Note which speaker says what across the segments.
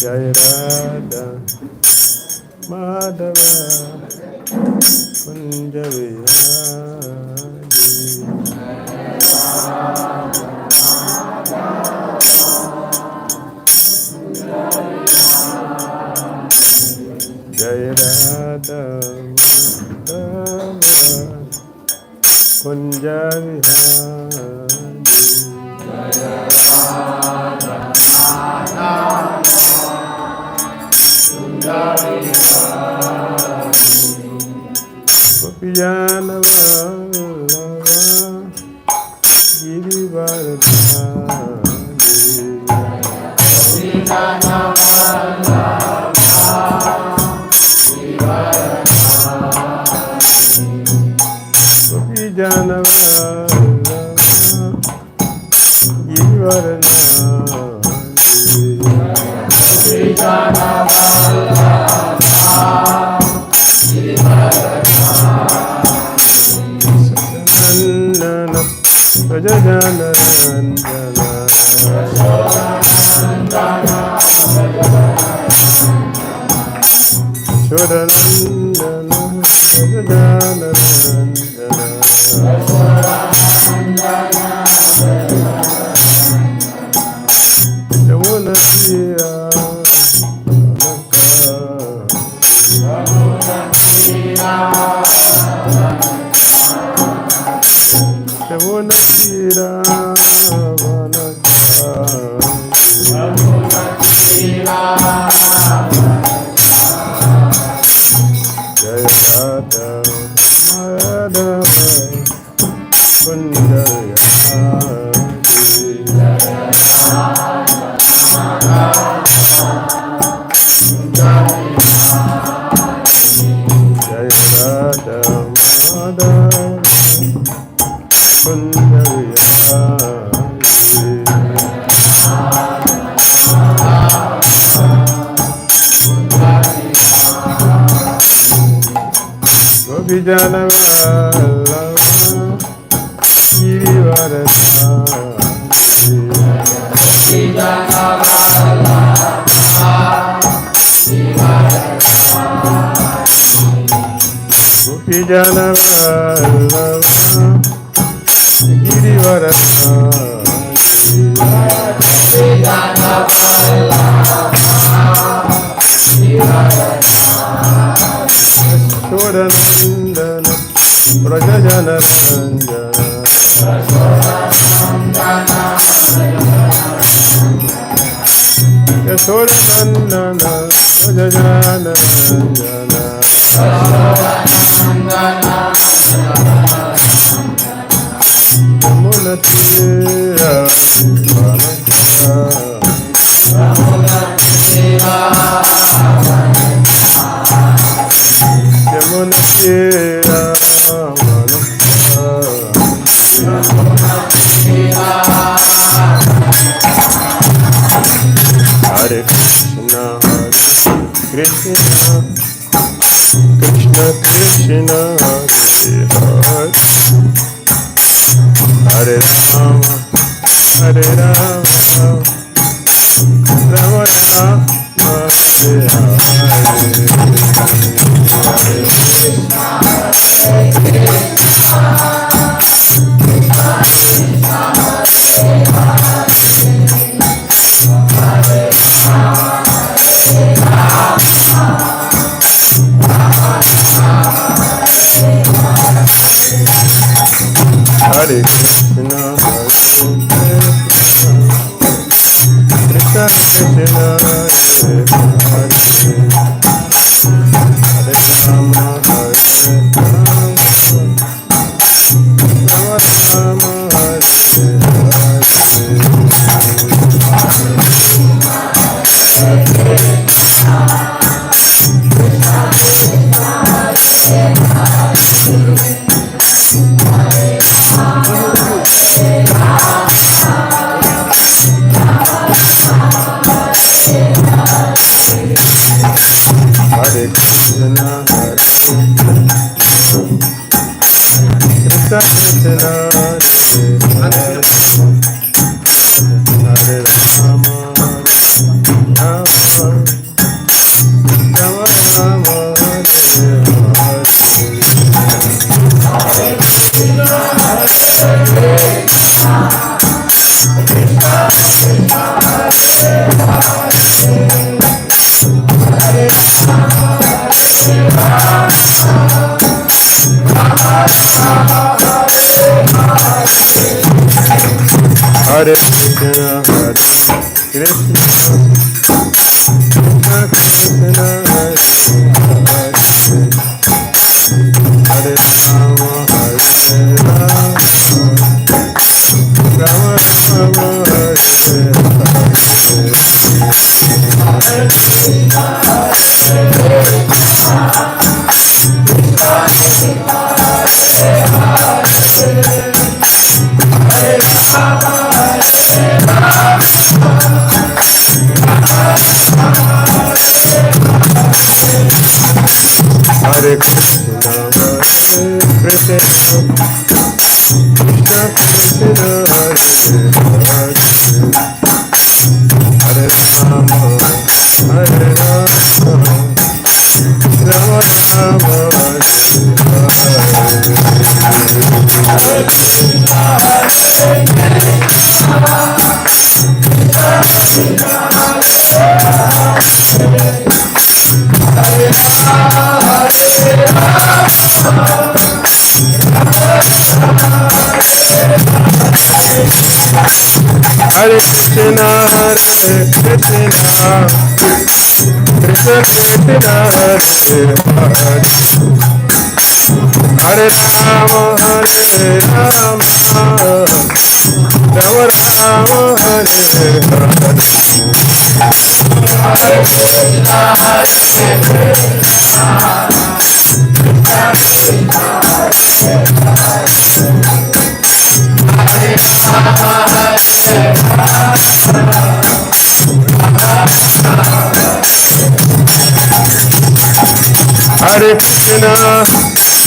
Speaker 1: Jai Radha Madhava Kunja Vihari Jai Radha Madhava Kunja Vihari Gopijana Vallabha Girivardhari Gopijana Vallabha Sajajana Ranjana Shodanandana Sajajana Ranjana Yamuna Dhira Yamuna Dhira Jai Radha Madhava Kunja Jai Radha Madhava Kunja Gopijana Vallabha Girivardhari Gopijana Vallabha Shodanandana Prajajana Ranjana Shodanandana Prajajana Ranjana Yamuna Dhira Yamuna Dhira Hare Krishna Krishna Krishna Krishna Hare Hare Hare Rama Rama Rama Hare Hare Krishna Krishna Krishna Hare Rama Hare Rama Rama Hare Krishna Krishna Krishna Hare Rama Rama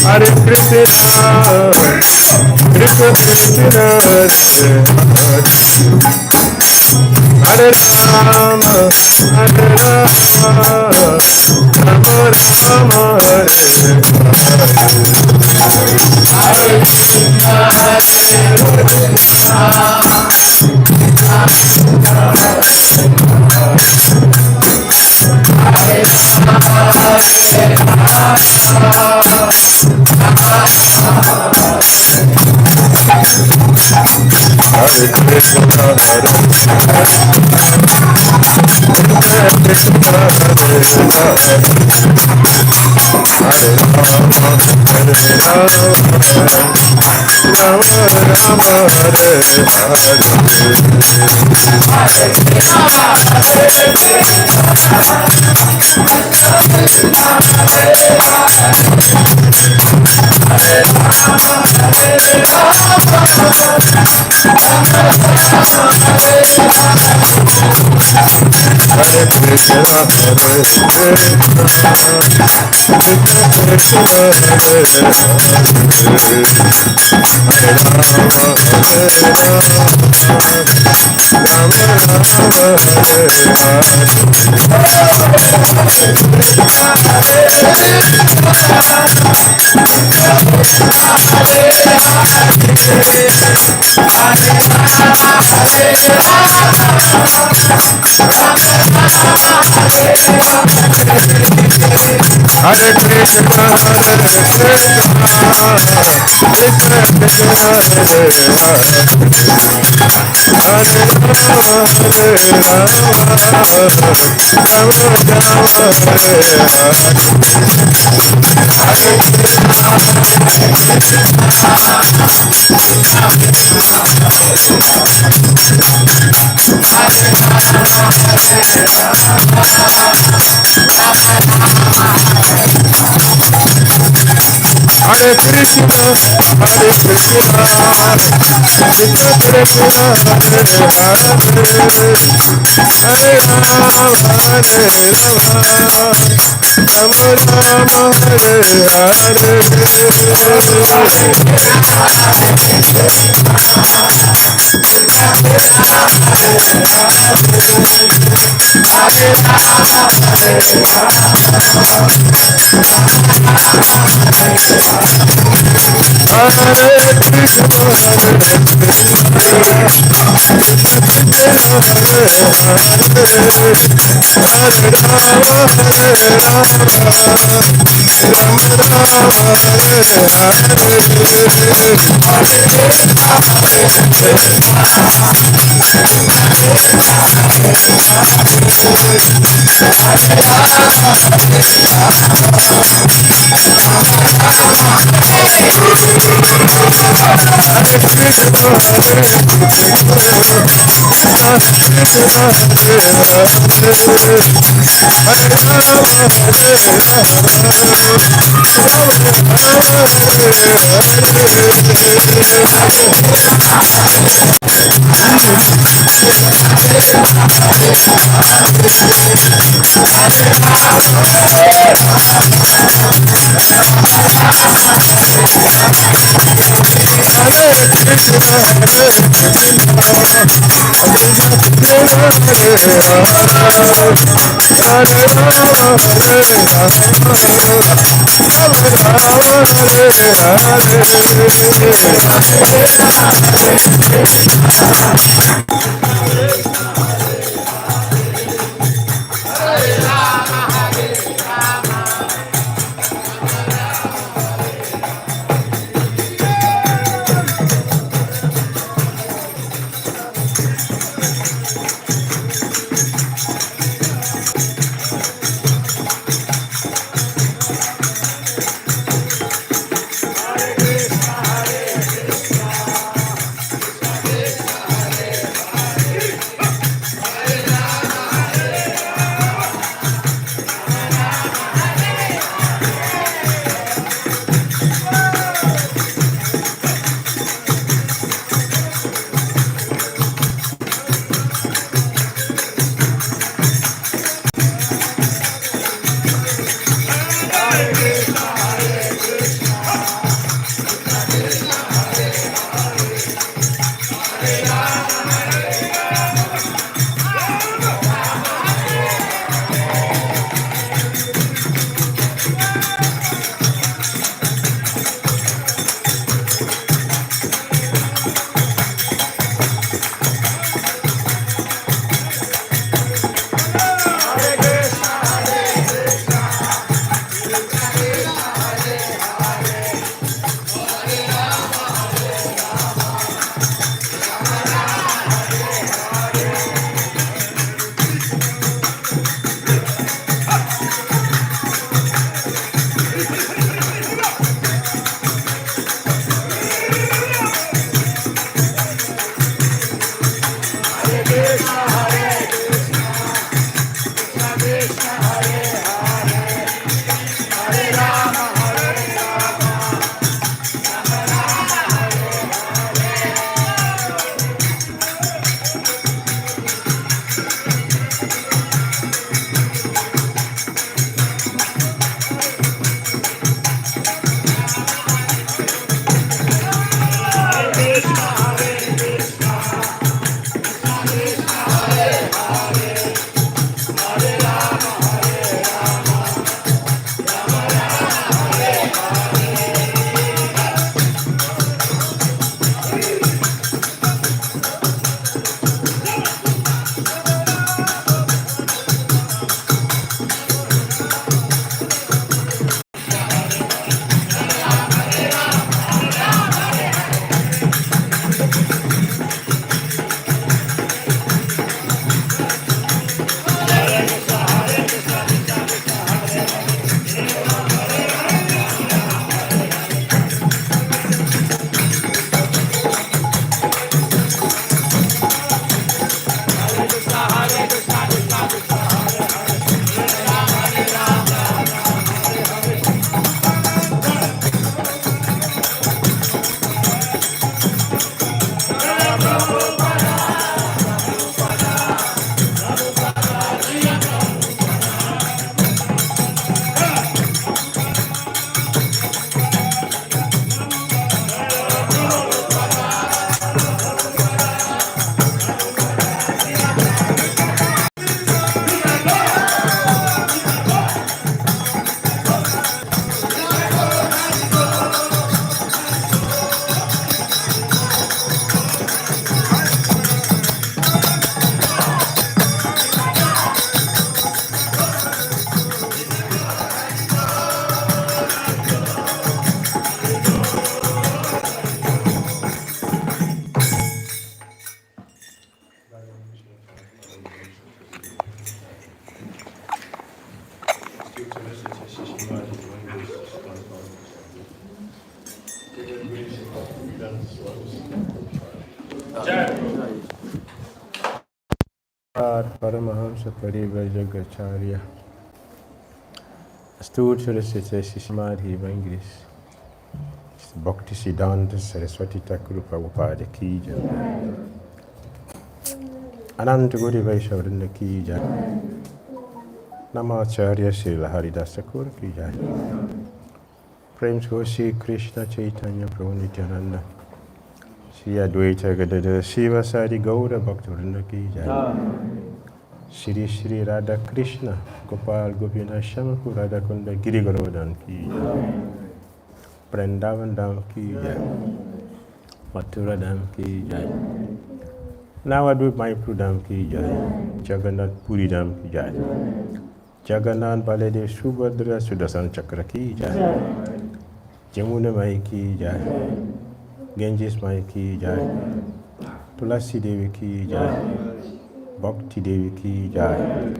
Speaker 1: Hare Krishna, Krishna Krishna, Hare Rama, Hare Rama, Rama Rama, Hare Krishna, Krishna Krishna, Hare Rama, Hare Rama, Rama Rama, Hare Hare Krishna, Hare Krishna, Krishna Krishna, Hare Rama, Hare Rama, Rama Rama, Hare Hare Krishna, Hare Krishna, Paramahamsa Parivrajagacharya Stotra Samadhi Vangris Bhakti Siddhanta Saraswati Thakur Prabhupada Ki Jai Ananta Guru Vaishnava Ki Jai Namacharya Srila Haridasa Thakur Ki Jai Prem Shri Krishna Chaitanya Prabhu Nityananda Shri Advaita Gadadara Shiva Sadi Gaura Bhaktivinoda Ki Jai Shri Shri Radha Krishna Gopal Gopinath Shamaku Radha Kunda Giri Govardhan Ki Jai Vrindavan Dham Ki Jai Mathura Dham Ki Jai Navadvip Mayapur Dham Ki Jai Jagannath Puri Dham Ki Jai Jagannath Baladev Subhadra Sudarshan Chakra Ki Jai Jamuna Mai Ki Jai Ganges Mai Ki Jai Tulasi Devi Ki Jai Bhakti Devi Ki Jai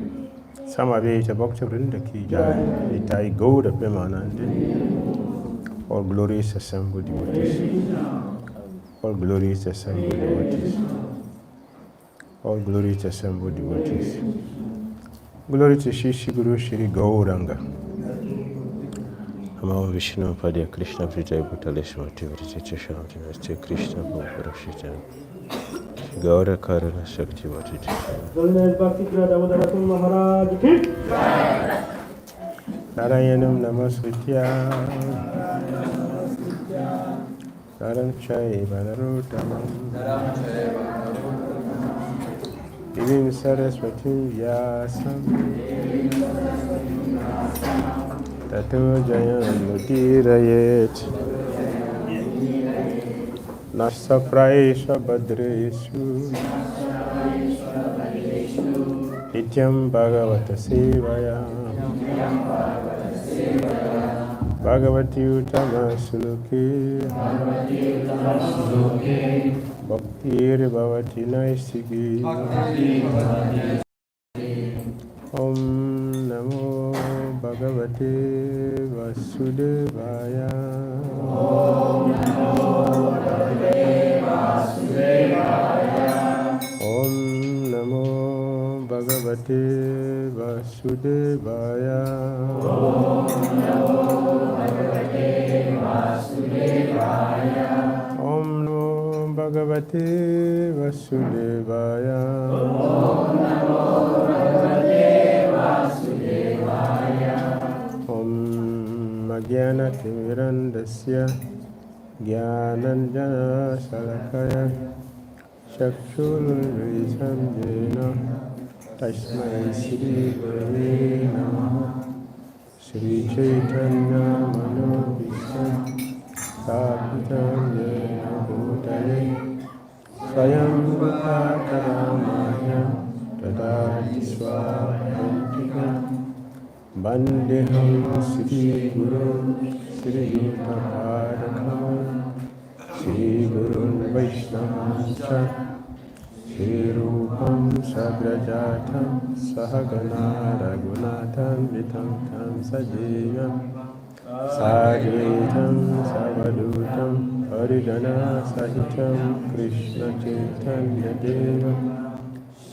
Speaker 1: Samaveta Bhakta Vrinda Ki Jai Nitai Gauda Premanande All glorious assembled devotees All glorious assembled devotees All glorious assembled devotees Glory to Shri Shri Guru Shri Gauranga Namo Vishnu Padya Krishna Pritaya Bhutale Smriti Vriti Shanti Vasti Krishna Bhuparakshitan Gaura Karana Shakti Vatiti
Speaker 2: Bhakti Damodara Maharaj Ki
Speaker 1: Narayanam Namasritya Karam Chaiva Narotamam Divim Saraswati Vyasam Tato Jayam Mudirayet Nasta Praesha Badresu Nityam Bhagavata Sevaya Bhagavati Uttama Suluki Bhaktir Bhavati Naistiki Om Namo Bhagavate Vasudevaya Om Namo Bhagavate Vasudevaya Om Namo Bhagavate Vasudevaya Om Namo Bhagavate Vasudevaya Om Namo Bhagavate Vasudevaya Om Namo Bhagavate Vasudevaya Om Jnana Timirandasya Jnananjana Salakaya Chakshurvilitam Jena Tasmai Shri Gurave Namaha Shri Chaitanya Manobhisham Sapitam Jena Bhutale Swayam Bhaktaramaya Tadati Swapantika Bandeham Shri Guru Shri Yuttapadakam Shri Guru Vaishnava Shri Rupam Sagrajatam Sahagana Raghunatham Vitam Tam Sajayam Sadvitam Savadutam Haridana Sahitam Krishna Chaitanya Deva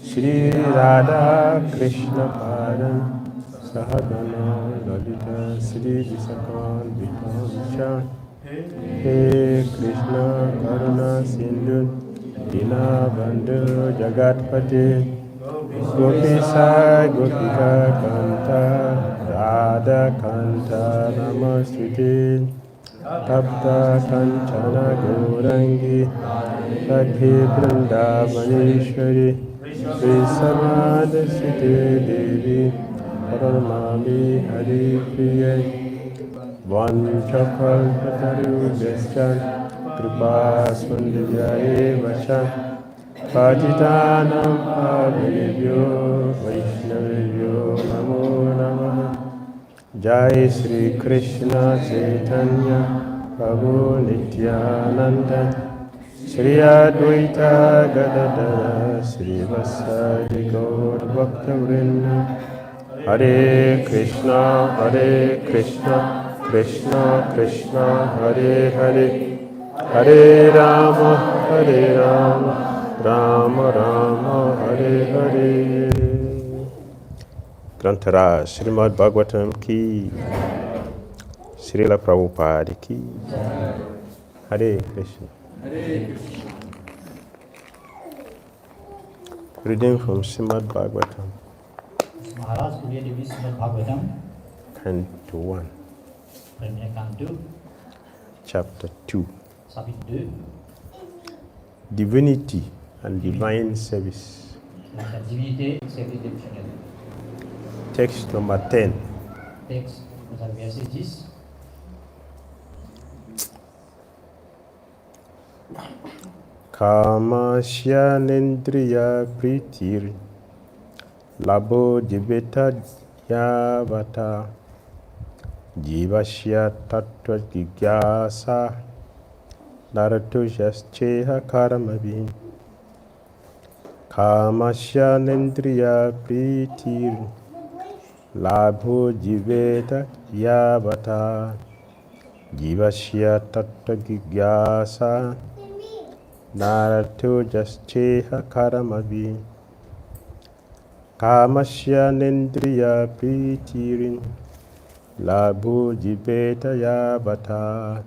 Speaker 1: Shri Radha Krishna Padam Sahagana Lalita Shri Visakan Vitam Shah He Krishna Karuna Sindhu Dina Bandhu Jagatpati Gopisa Gopika Kanta Radha Kanta Namastuti Tapta Kanchana Gaurangi Radhe Vrindavaneshwari Visamada Sute Devi Paramami Hari Priyai Vanchakalpataru Deschan Kripa Sundhyaye Vachan Patitanam Pavanebhyo Vaishnavebhyo Namo Namaha Jai Shri Krishna Chaitanya Prabhu Nityananda Shri Advaita Gadadara Shri Vasadi Gaur Bhakta Vrinda Hare Krishna Krishna Krishna Hare Hare Hare Rama Rama Rama Hare Hare Grantara Srimad Bhagavatam ki, Srila Prabhupada ki, Hare Krishna. Reading from Srimad Bhagavatam,
Speaker 3: Maharaj, vous voulez lire Srimad Bhagavatam,
Speaker 1: Canto 1,
Speaker 3: premier canto,
Speaker 1: Chapter 2,
Speaker 3: chapitre 2,
Speaker 1: Divinity and Divine Service.
Speaker 3: la divinité et le service dévotionnel.
Speaker 1: Text number 10.
Speaker 3: Texte, vous avez verset 10.
Speaker 1: Kamasya nendriya pritir Labo jiveta yavata Jivasya tattva jigyasa Naratu jascheha karamavi Kamasya nendriya pritir Labho jiveta yavata Jivasya tattva jigyasa Naratu jascheha karamavi Kamasya nendriya pritirin Labhu jiveta yavata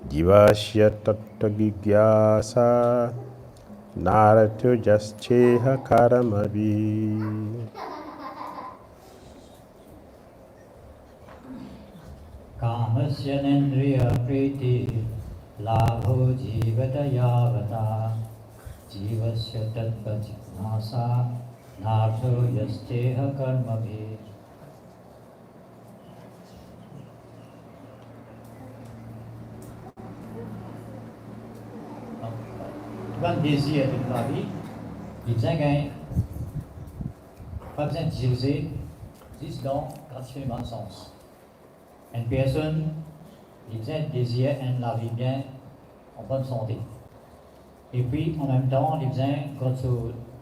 Speaker 1: Jivasya tattva jigyasa Naratu jascheha karamavi.
Speaker 3: Kamasya nendriya priti labho jivata yavata jivasya tattva jignasa nartho yasteha karmabhi. Tout désir de la vie, il vient gagner, pas besoin d'utiliser, juste dans gratifiement de sens. Une personne, il vient désir la vie bien en bonne santé. Et puis, en même temps, il vient quand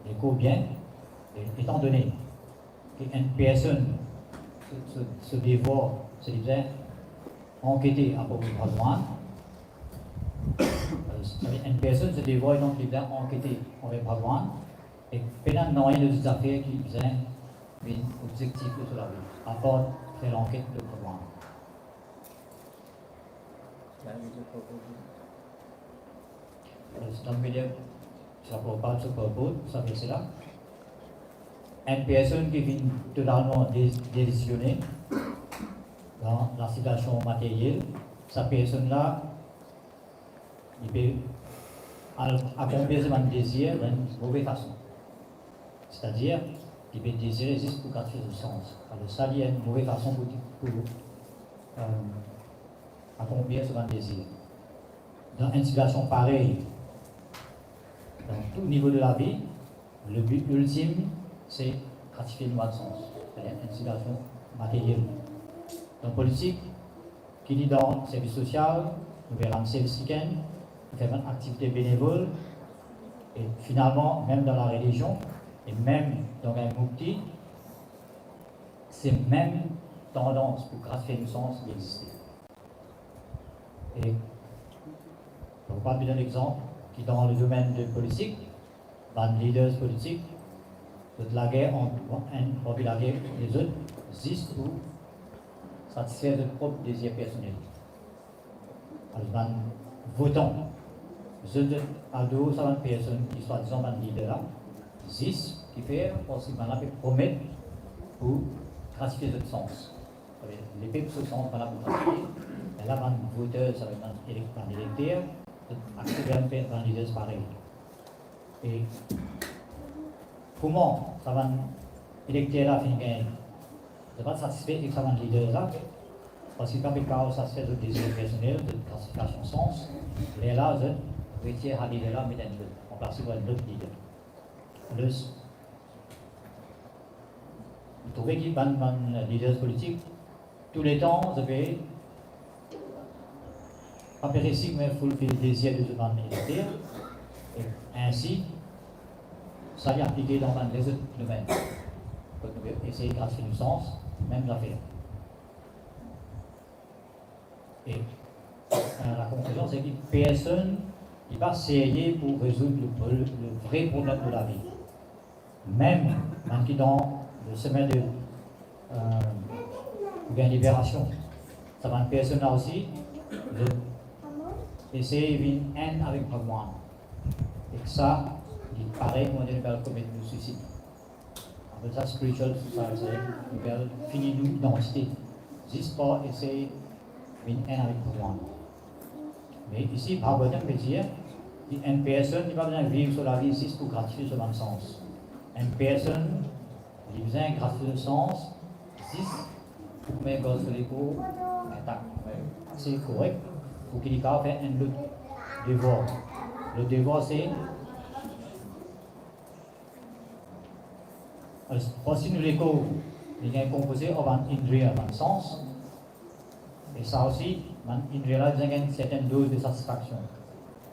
Speaker 3: les cours bien, étant donné qu'une personne se dévore, c'est bien enquêter à propos de besoin. Une personne se dévoile donc il vient enquêter avec Bhagwan et pendant rien de affaires qui vient objectif de la vie, à part faire l'enquête de Bhagwan. Dans le milieu, ça ne peut pas se proposer, ça fait cela. Une personne qui vient totalement délusionnée dans la situation matérielle, cette personne-là, il peut accomplir son désir d'une mauvaise façon. C'est-à-dire, il peut désirer juste pour gratifier le sens. Alors ça, il y a une mauvaise façon pour accomplir son désir. Dans une situation pareille, dans tout niveau de la vie, le but ultime, c'est gratifier le sens. C'est-à-dire une situation matérielle. Dans la politique, qui dit dans le service social, nous verrons le service week-end, faire une activité bénévole, et finalement, même dans la religion, et même dans un Bhakti, c'est même tendance pour gratifier le sens d'exister. Et on va donner un exemple qui, dans le domaine de politique, les leaders politiques, de la guerre, on la guerre les autres, juste pour satisfaire leurs propres désirs personnels. Alors, votons. Je ado sama personne qui soit disant un leader là, 10 qui fait aussi maintenant promettre pour gratifier notre sens. Les peuples se sentent voilà pour gratifier. Et là, un voteur, ça va être un électeur, accéder à un leader pareil. Et comment ça va électeur là finir de pas satisfait avec ça un leader là, parce qu'il n'y a pas de satisfaire de désir personnel, de gratification sens. Les là, retire à leader là, mais on place sur un autre leader. Plus, vous trouvez qu'il y a un leader politique, tous les temps, vous avez pas réussi, mais il faut le désir de demander électeur. Et ainsi, ça est appliqué dans les autres domaines. Vous pouvez essayer de gratifier du sens, même l'affaire. Et la conclusion, c'est que personne ne va essayer pour résoudre le vrai problème de la vie. Même qui dans le chemin de ou bien libération. Ça va une personne là aussi, essayer de haine avec Bhagwan. Et que ça, il paraît qu'on va commettre le suicide. Après ça, spiritual, ça veut dire finir nous identité. Juste pour essayer de haine avec Bhagwan. Mais ici, Bhagavatam veut dire qu'une personne n'a pas besoin de vivre sur la vie juste pour gratifier ce même sens. Une personne a besoin de gratifier le sens juste pour mettre l'écho intact. C'est correct pour qu'il y ait fait un autre devoir. Le devoir, c'est. Voici nous l'écho, il est composé en indriya, en sens. Et ça aussi, indriya là, il y a une certaine dose de satisfaction.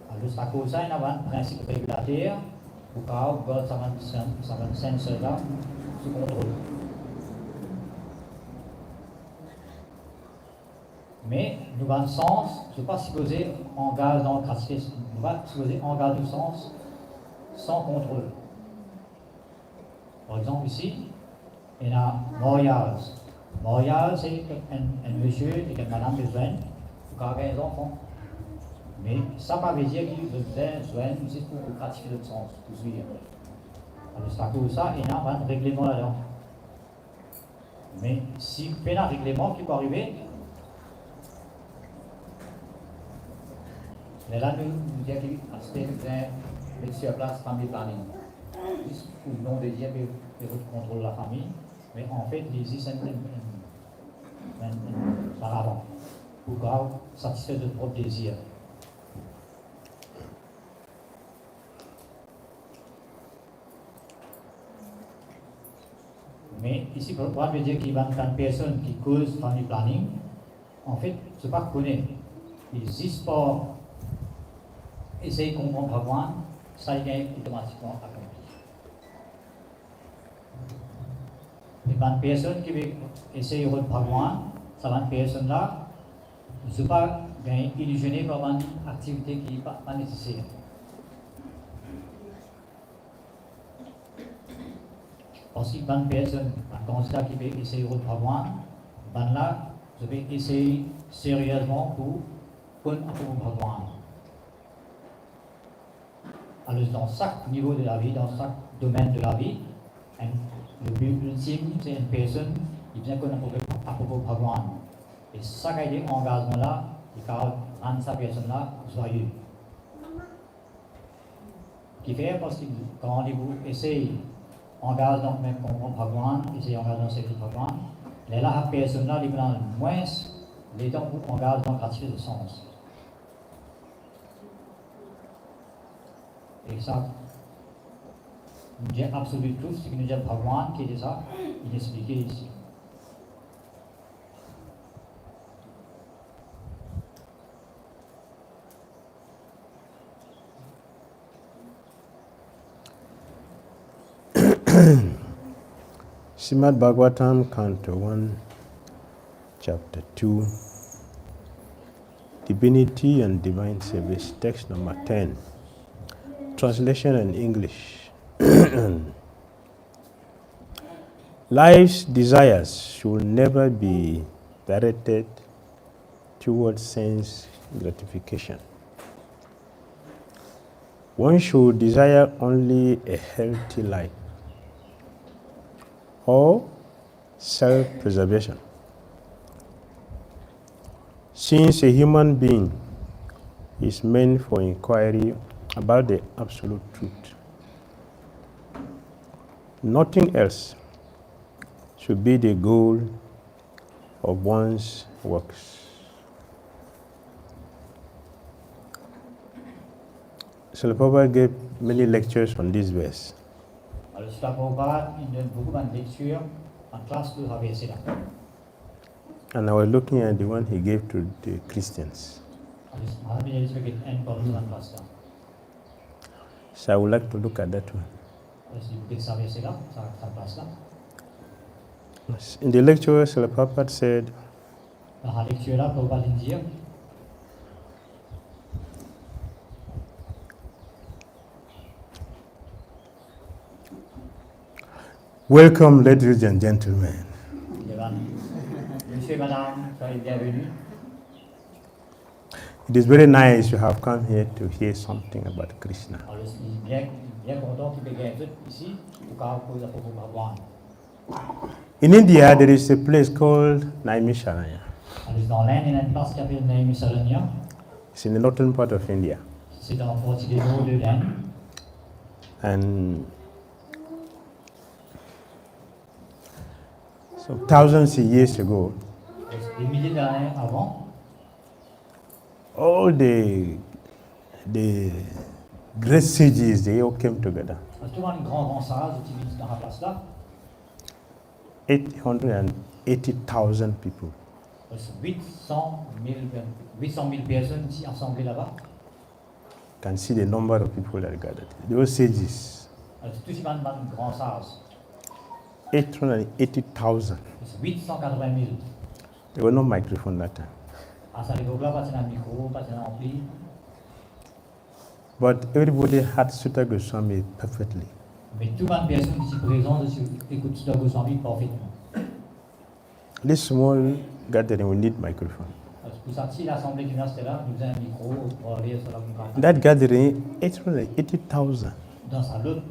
Speaker 3: Alors, à cause de ça, il y a un principe régulateur pour que ça va un sensor là sous contrôle. Mais nous avons un sens, je ne vais pas supposer engage dans le gratification, nous allons supposer engage du sens sans contrôle. Par exemple, ici, il y a Mauritius. Mauritius, c'est un monsieur et une madame besoin pour avoir des enfants. Mais ça ne veut pas dire qu'il besoin juste pour gratifier le sens, pour suivre. Alors, c'est à cause de ça, il y a un règlement là-dedans. Mais si il y a un règlement qui peut arriver, mais là, nous disons qu'il y a sur place family planning. Ou non de dire que vous contrôlez la famille, mais en fait, il existe un paravent pour satisfaire de propres désirs. Mais ici, pour veut dire qu'il y a une personne qui cause family planning, en fait, ce n'est pas connu. Il existe pas essayer de comprendre Bhagwan, ça y est automatiquement accompli. Et une personne qui veut essayer de Bhagwan, ça va une personne là, ne peut pas illusionner par une activité qui n'est pas nécessaire. Parce qu'il y a une personne, un candidat qui veut essayer de Bhagwan, ben là, je vais essayer sérieusement pour Bhagwan. Alors, dans chaque niveau de la vie, dans chaque domaine de la vie, le but ultime, c'est une personne qui vient connaître à propos de Bhagwan. Et chaque engagement-là, il va rendre cette personne-là joyeuse. Qui fait parce que quand on essaye d'engager dans même comprendre Bhagwan, essayer d'engager dans le service de Bhagwan, là, la personne-là, il prend moins les temps pour engager dans le gratifier de sens. Et ça, nous disons absolument tout ce que nous disons Bhagwan qui est ça, il est expliqué ici.
Speaker 1: Srimad Bhagavatam, Canto 1, Chapter 2, Divinity and Divine Service, text number 10. Translation in English. Life's desires should never be directed towards sense gratification. One should desire only a healthy life or self-preservation. Since a human being is meant for inquiry about the absolute truth, nothing else should be the goal of one's works. Srila Prabhupada gave many lectures on this verse.
Speaker 3: Alors, Srila Prabhupada, il donne beaucoup de lectures en classe pour ce verset-là.
Speaker 1: And I was looking at the one he gave to the Christians. So I would like to look at that one. In the lecture, Srila Prabhupada said, "Welcome, ladies and gentlemen.
Speaker 3: monsieur et madame, soyez bienvenus.
Speaker 1: It is very nice you have come here to hear something about Krishna.
Speaker 3: Alors, je suis bien content que vous êtes ici pour causer à propos de Bhagwan.
Speaker 1: In India, there is a place called Naimisharanya.
Speaker 3: Alors, dans l'Inde, il y a une place qui s'appelle Naimisharanya.
Speaker 1: It's in the northern part of India.
Speaker 3: C'est dans la partie du nord de l'Inde.
Speaker 1: And so thousands of years ago,
Speaker 3: Des milliers d'années avant,
Speaker 1: all the great sages, they all came together.
Speaker 3: tout le monde, grand sage, utilise dans la place là.
Speaker 1: 880,000 people.
Speaker 3: 800 000 personnes ici assemblées là-bas.
Speaker 1: You can see the number of people that gathered. Those sages,
Speaker 3: Alors, tout ce monde, grand sage.
Speaker 1: 880,000.
Speaker 3: 880 000.
Speaker 1: There was no microphone that time.
Speaker 3: À cette époque-là, pas de micro, pas de ampli.
Speaker 1: But everybody had Sutta Goswami perfectly.
Speaker 3: Mais tout le monde, personne ici présente, écoute Sutta Goswami parfaitement.
Speaker 1: This small gathering will need microphone.
Speaker 3: Pour ça, si l'assemblée qui vient, c'était là, nous avons un micro pour aller sur la micro.
Speaker 1: That gathering, 880,000.
Speaker 3: Dans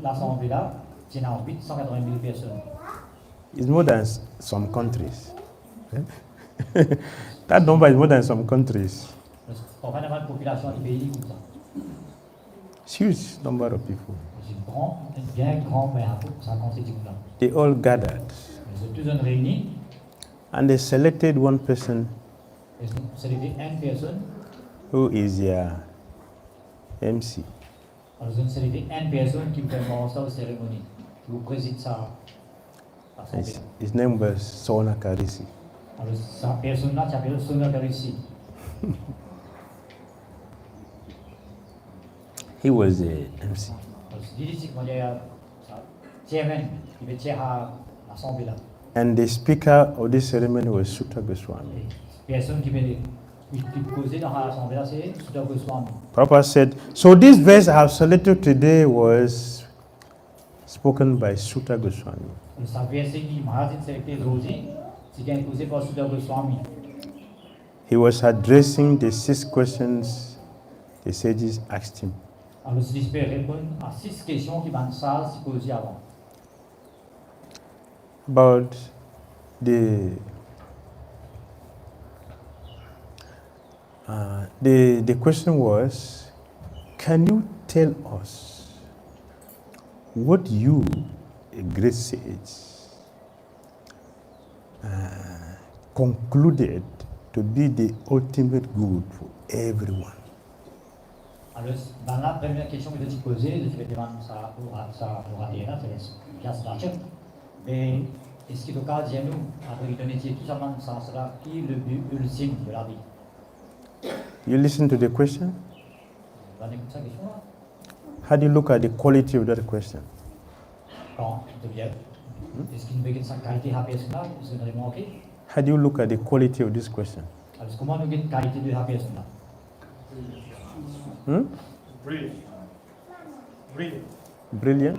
Speaker 3: l'assemblée là, il y a 880 000 personnes.
Speaker 1: It's more than some countries. That number is more than some countries.
Speaker 3: Pour faire une population du pays comme ça.
Speaker 1: Huge number of people.
Speaker 3: C'est bien grand, mais ça constitue là.
Speaker 1: They all gathered.
Speaker 3: Ils sont tous réunis.
Speaker 1: And they selected one person
Speaker 3: Ils ont sélectionné une personne.
Speaker 1: who is their MC.
Speaker 3: Alors, ils ont sélectionné une personne qui fait la cérémonie, qui vous préside ça.
Speaker 1: His name was Sona Karisi.
Speaker 3: Alors, cette personne-là s'appelle Swami Karisi.
Speaker 1: He was the MC.
Speaker 3: Alors, c'est difficile quand il y a chairman qui veut tirer l'assemblée là.
Speaker 1: And the speaker of this ceremony was Sutta Goswami.
Speaker 3: Personne qui veut causer dans l'assemblée là, c'est Sutta Goswami.
Speaker 1: Prabhupada said, so this verse I have selected today was spoken by Sutta Goswami.
Speaker 3: Ça verset qui m'a sélectionné aujourd'hui, c'est bien causé par Sutta Goswami.
Speaker 1: He was addressing the 6 questions the sages asked him.
Speaker 3: Alors, je vais répondre à 6 questions qui m'ont posées avant.
Speaker 1: About the question was, can you tell us what you, a great sage, concluded to be the ultimate good for everyone?
Speaker 3: Alors, dans la première question que je t'ai posée, je vais demander ça pour Dhira, c'est bien ça. Mais est-ce qu'il faut dire nous, après donner tout ça, ça sera qui le but ultime de la vie?
Speaker 1: You listen to the question?
Speaker 3: Vous allez écouter sa question là?
Speaker 1: How do you look at the quality of that question?
Speaker 3: Quand il devient, est-ce qu'il veut que sa qualité à personne là? Est-ce que vous avez manqué?
Speaker 1: How do you look at the quality of this question?
Speaker 3: Alors, comment nous gagnons la qualité de la personne là?
Speaker 1: Brilliant.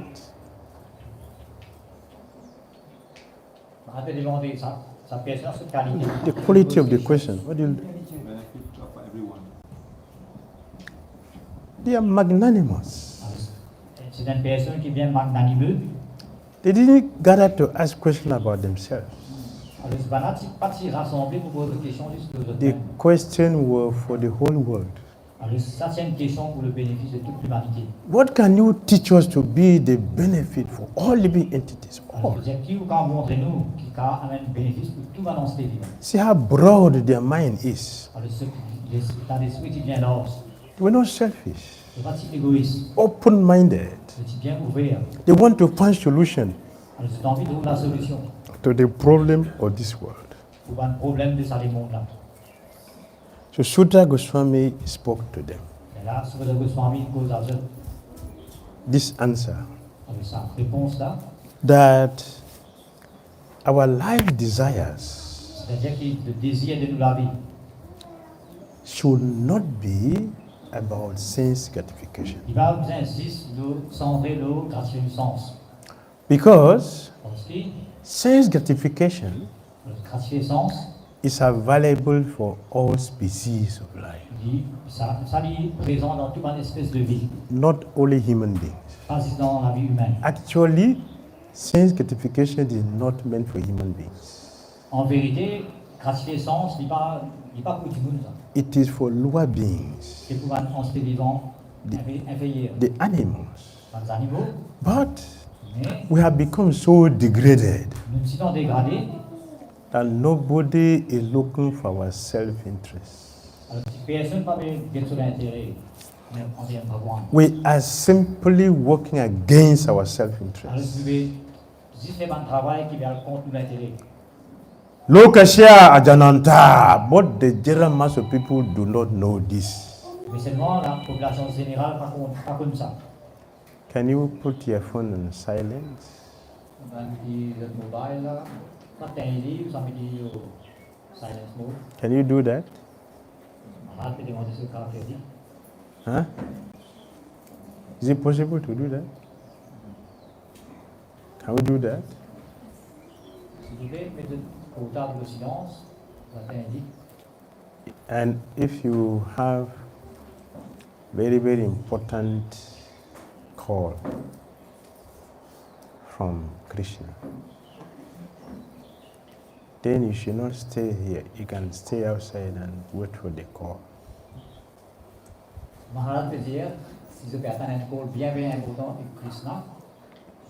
Speaker 3: On peut demander sa personne, sa qualité.
Speaker 1: The quality of the question. What do you?
Speaker 4: Benefit for everyone.
Speaker 1: They are magnanimous.
Speaker 3: C'est une personne qui vient magnanimeux.
Speaker 1: They didn't gather to ask questions about themselves.
Speaker 3: Alors, ce n'est pas si rassemblé pour poser des questions juste aux autres.
Speaker 1: The questions were for the whole world.
Speaker 3: Alors, ça, c'est une question pour le bénéfice de toute l'humanité.
Speaker 1: What can you teach us to be the benefit for all living entities?
Speaker 3: Alors,
Speaker 1: All.
Speaker 3: qui vous quand montrez-nous qui amène bénéfice pour toute l'humanité vivante.
Speaker 1: See how broad their mind is.
Speaker 3: Alors, l'état d'esprit qui vient large,
Speaker 1: They were not selfish,
Speaker 3: c'est pas si égoïste,
Speaker 1: open-minded.
Speaker 3: c'est bien ouvert.
Speaker 1: They want to find solution
Speaker 3: Alors, c'est envie de trouver la solution
Speaker 1: to the problem of this world.
Speaker 3: pour un problème de ça des mondes là.
Speaker 1: So Sutta Goswami spoke to them.
Speaker 3: Et là, Sutta Goswami pose à eux,
Speaker 1: This answer,
Speaker 3: avec sa réponse là,
Speaker 1: that our life desires
Speaker 3: c'est-à-dire que le désir de nous la vie
Speaker 1: should not be about sense gratification.
Speaker 3: il va vous insister centrer le gratification.
Speaker 1: Because
Speaker 3: Parce que
Speaker 1: sense gratification
Speaker 3: le gratification,
Speaker 1: is available for all species of life,
Speaker 3: Il dit, ça est présent dans toute une espèce de vie,
Speaker 1: not only human beings.
Speaker 3: pas juste dans la vie humaine.
Speaker 1: Actually, sanctification is not meant for human beings.
Speaker 3: En vérité, gratification, n'est pas pour tout le monde.
Speaker 1: It is for lower beings,
Speaker 3: C'est pour un entité vivant inférieur.
Speaker 1: the animals.
Speaker 3: Les animaux,
Speaker 1: But
Speaker 3: mais
Speaker 1: we have become so degraded
Speaker 3: nous nous sommes dégradés.
Speaker 1: that nobody is looking for our self-interest.
Speaker 3: Alors, si personne n'a pas de sur l'intérêt, mais on vient de voir.
Speaker 1: We are simply working against our
Speaker 3: Alors,
Speaker 1: self-interest.
Speaker 3: vous devez juste faire un travail qui va contre l'intérêt.
Speaker 1: Lokashia Ajananta, but the general mass of people do not know this.
Speaker 3: Mais seulement la population générale, pas comme ça.
Speaker 1: Can you put your phone on silence?
Speaker 3: On dit le mobile là, quand tu as un livre, ça me dit silence mode.
Speaker 1: Can you do that?
Speaker 3: On peut demander ce caractère dit.
Speaker 1: Huh? Is it possible to do that? Can we do that?
Speaker 3: Si vous voulez mettre au table le silence, ça t'indique.
Speaker 1: And if you have very, very important call from Krishna, then you should not stay here. You can stay outside and wait for the call.
Speaker 3: Maharaj peut dire, si vous attendez un call bien important de Krishna,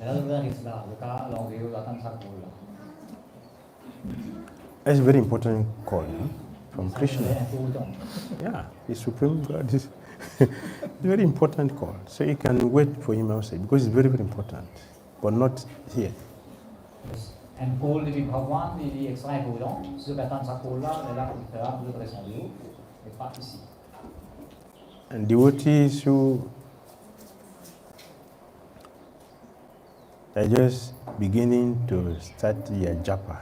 Speaker 3: là, vous restez là, le cas, l'envoyer, vous attendez sa call là.
Speaker 1: That's a very important call from Krishna.
Speaker 3: C'est important.
Speaker 1: Yeah, the Supreme God is very important call. So you can wait for him outside because it's very, very important, but not here.
Speaker 3: Un call de Bhagwan, il est extra important. Si vous attendez sa call là, là, vous restez en haut, mais pas ici.
Speaker 1: And devotees who are just beginning to start their japa,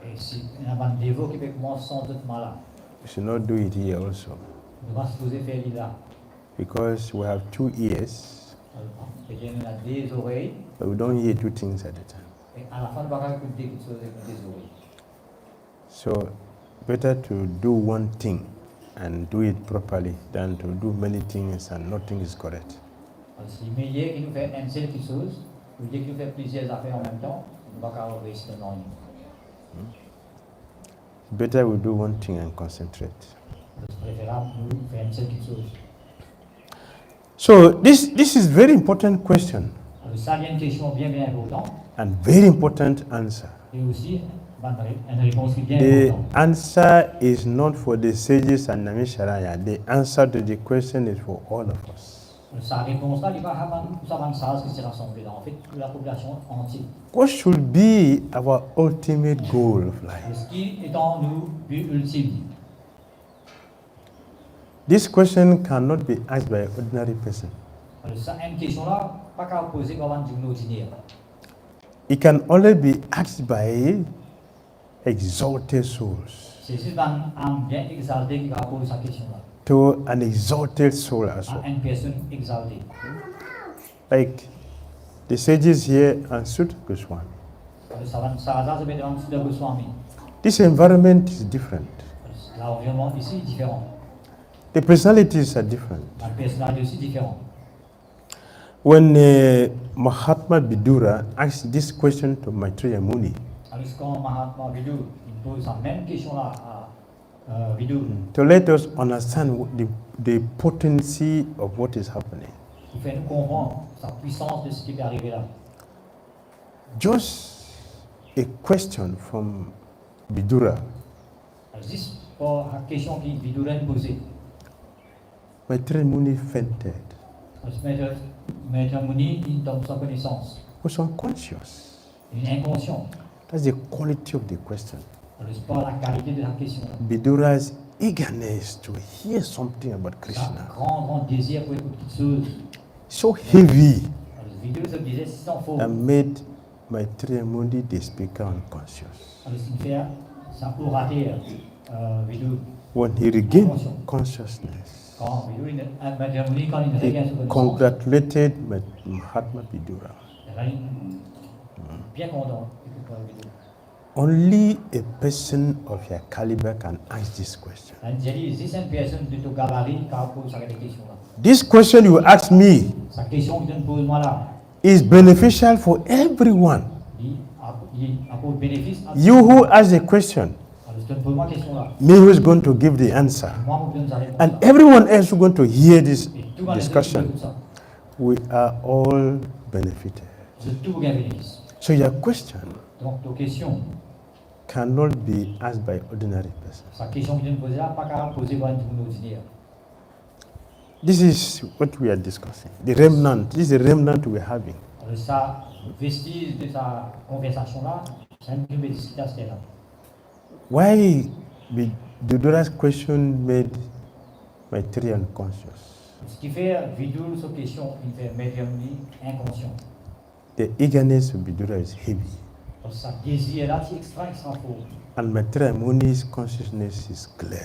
Speaker 3: Et si il y a un dévot qui peut commencer sans doute malade,
Speaker 1: you should not do it here also.
Speaker 3: nous allons supposer faire là.
Speaker 1: Because we have 2 ears,
Speaker 3: C'est-à-dire qu'on a des oreilles,
Speaker 1: but we don't hear 2 things at a time.
Speaker 3: et à la fin, on va pas écouter quelque chose avec des oreilles.
Speaker 1: So better to do one thing and do it properly than to do many things and nothing is correct.
Speaker 3: Alors, c'est meilleur qu'il nous fait une seule chose, ou qu'il nous fait plusieurs affaires en même temps, on va pas réussir dans une.
Speaker 1: Better we do one thing and concentrate.
Speaker 3: C'est préférable nous faire une seule chose.
Speaker 1: So this is very important question
Speaker 3: Alors, ça, il y a une question bien importante,
Speaker 1: and very important answer.
Speaker 3: et aussi une réponse qui est bien
Speaker 1: The
Speaker 3: importante.
Speaker 1: answer is not for the sages and Namisharaya. The answer to the question is for all of us.
Speaker 3: Alors, sa réponse là, il va avoir une sage qui s'est rassemblée dans en fait toute la population entière.
Speaker 1: What should be our ultimate goal of life?
Speaker 3: Ce qui est en nous, but ultime.
Speaker 1: This question cannot be asked by an ordinary person.
Speaker 3: Alors, ça, une question là, pas qu'à poser comme un journal ordinaire.
Speaker 1: It can only be asked by exalted souls.
Speaker 3: C'est juste un âme bien exalté qui va poser sa question là.
Speaker 1: To an exalted soul as
Speaker 3: À
Speaker 1: well.
Speaker 3: une personne exaltée.
Speaker 1: Like the sages here and Sutta Goswami.
Speaker 3: Alors, ça va se mettre dans le Swami.
Speaker 1: This environment is different.
Speaker 3: L'environnement ici est différent.
Speaker 1: The personalities are different.
Speaker 3: La personnalité aussi différente.
Speaker 1: When Mahatma Vidura asked this question to Maitreya Muni,
Speaker 3: Alors, quand Mahatma Vidu il pose la même question là à Vidu,
Speaker 1: to let us understand the potency of what is happening.
Speaker 3: il fait nous comprendre sa puissance de ce qui est arrivé là.
Speaker 1: Just a question from Vidura,
Speaker 3: Alors, juste pour la question que Vidu a posée.
Speaker 1: Maitreya Muni fainted,
Speaker 3: Alors, Maître Muni, il donne sa connaissance.
Speaker 1: was unconscious.
Speaker 3: Il est inconscient.
Speaker 1: That's the quality of the question.
Speaker 3: Alors, c'est pas la qualité de la question.
Speaker 1: Vidura's eagerness to hear something about
Speaker 3: Un
Speaker 1: Krishna,
Speaker 3: grand désir pour écouter quelque chose.
Speaker 1: so heavy,
Speaker 3: Alors, Vidu se disait, c'est sans faux.
Speaker 1: and made Maitreya Muni the speaker unconscious.
Speaker 3: Alors, ce qui fait, ça orateur, Vidu.
Speaker 1: When he regained consciousness,
Speaker 3: Quand Vidu, Maître Muni, quand il
Speaker 1: he
Speaker 3: regagne sa connaissance,
Speaker 1: congratulated Mahatma Vidura.
Speaker 3: il est bien content.
Speaker 1: Only a person of your caliber can ask this question.
Speaker 3: Dan jadi existem person de tu gabarit kau pun sakit question lah.
Speaker 1: This question you ask me
Speaker 3: Sa question que tu me poses moi là,
Speaker 1: is beneficial for everyone.
Speaker 3: aku bénéfice.
Speaker 1: You who ask the question,
Speaker 3: Alors tu me poses moi question là.
Speaker 1: me who is going to give the answer,
Speaker 3: Moi je donne sa réponse.
Speaker 1: and everyone else who is going to hear this
Speaker 3: Et tout va
Speaker 1: discussion, we are all benefited.
Speaker 3: Je tout gain bénéfice.
Speaker 1: So your question
Speaker 3: Donc ta question,
Speaker 1: cannot be asked by ordinary person.
Speaker 3: sa question que tu me poses là, pas capable poser par un ordinaire.
Speaker 1: This is what we are discussing. The remnant. This is the remnant we are having.
Speaker 3: Alors ça, vestige de sa conversation là, c'est un peu discuté à ce là.
Speaker 1: Why the Dora's question made my tree unconscious?
Speaker 3: Ce qui fait vidéo cette question, il fait médium inconscient.
Speaker 1: The eagerness of Bidura is heavy.
Speaker 3: Parce que sa désir là, c'est extra fort.
Speaker 1: And Maitreyamuni's consciousness is clear.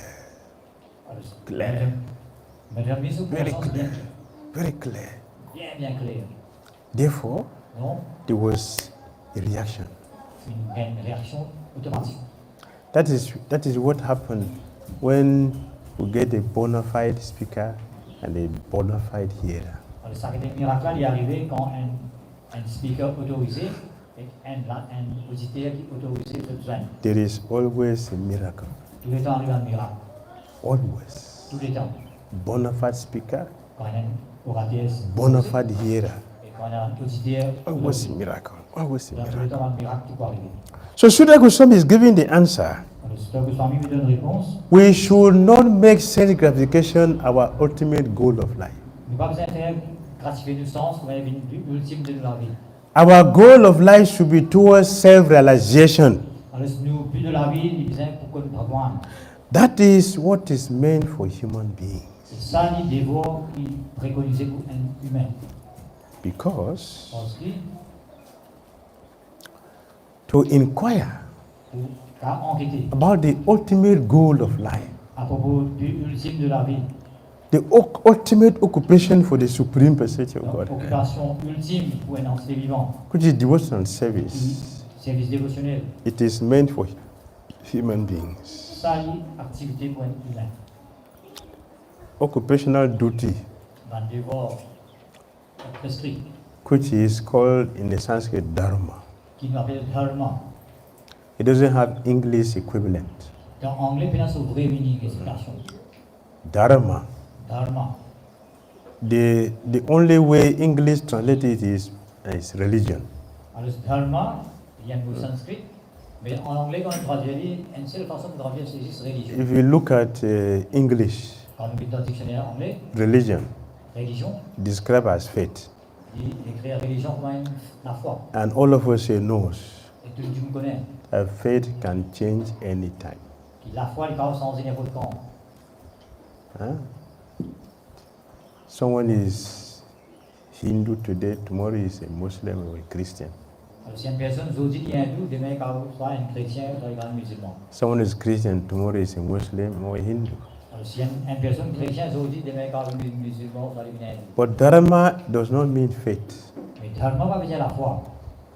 Speaker 3: Alors,
Speaker 1: Clair.
Speaker 3: Médium mise au
Speaker 1: Very
Speaker 3: conscience bien,
Speaker 1: Very clear.
Speaker 3: bien clair.
Speaker 1: Therefore,
Speaker 3: Non,
Speaker 1: there was a reaction.
Speaker 3: une réaction automatique.
Speaker 1: That is what happened when we get a bona fide speaker and a bona fide hearer.
Speaker 3: Alors, ça qui est miracle là, il est arrivé quand un speaker autorisé et un auditeur qui autorisé de joindre.
Speaker 1: There is always a miracle.
Speaker 3: Tous les temps, il y a un miracle.
Speaker 1: Always.
Speaker 3: Tous les temps.
Speaker 1: Bona fide speaker,
Speaker 3: Quand il y a un orateur,
Speaker 1: bona fide hearer.
Speaker 3: et quand il y a un auditeur,
Speaker 1: Always a miracle. Always a
Speaker 3: dans tous les
Speaker 1: miracle.
Speaker 3: temps, un miracle qui peut arriver.
Speaker 1: So Sudha Goswami is giving the answer.
Speaker 3: Alors, c'est que Swami me donne réponse.
Speaker 1: We should not make sense gratification our ultimate goal of life.
Speaker 3: Nous pas besoin de faire gratifier du sens comme l'ultime de la vie.
Speaker 1: Our goal of life should be towards self-realization.
Speaker 3: Alors, nous, plus de la vie, il besoin pour que nous parvions.
Speaker 1: That is what is meant for human beings.
Speaker 3: C'est ça, il dévore, il préconisé pour un humain.
Speaker 1: Because
Speaker 3: Parce que,
Speaker 1: to inquire
Speaker 3: pour enquêter
Speaker 1: about the ultimate goal of life,
Speaker 3: à propos de l'ultime de la vie,
Speaker 1: the ultimate occupation for the supreme personality of God,
Speaker 3: l'occupation ultime pour un entité vivant,
Speaker 1: which is devotional service,
Speaker 3: service dévotionnel,
Speaker 1: it is meant for human beings.
Speaker 3: ça, activité pour un humain.
Speaker 1: Occupational duty,
Speaker 3: Dans le devoir prescrit,
Speaker 1: which is called in the Sanskrit dharma.
Speaker 3: qui nous appelle dharma.
Speaker 1: It doesn't have English equivalent.
Speaker 3: Dans l'anglais, il y a un vrai meaning, explication.
Speaker 1: Dharma.
Speaker 3: Dharma.
Speaker 1: The only way English translated is religion.
Speaker 3: Alors, dharma, il y a un mot sanskrit, mais en anglais, quand on traduit, une seule façon de traduire, c'est juste religion.
Speaker 1: If you look at English,
Speaker 3: Quand on met dans le dictionnaire anglais,
Speaker 1: religion
Speaker 3: religion,
Speaker 1: described as faith,
Speaker 3: il écrit religion comme la foi.
Speaker 1: and all of us here knows
Speaker 3: Et tout le monde connaît
Speaker 1: that faith can change anytime.
Speaker 3: que la foi, il peut changer n'importe quand.
Speaker 1: Huh? Someone is Hindu today, tomorrow is a Muslim or a Christian.
Speaker 3: Alors, si une personne aujourd'hui est hindoue, demain, il soit un chrétien, soit un musulman.
Speaker 1: Someone is Christian, tomorrow is a Muslim or a Hindu.
Speaker 3: Alors, si une personne chrétienne aujourd'hui, demain, il est musulman, soit un hindou.
Speaker 1: But dharma does not mean faith.
Speaker 3: Mais dharma va veut dire la foi.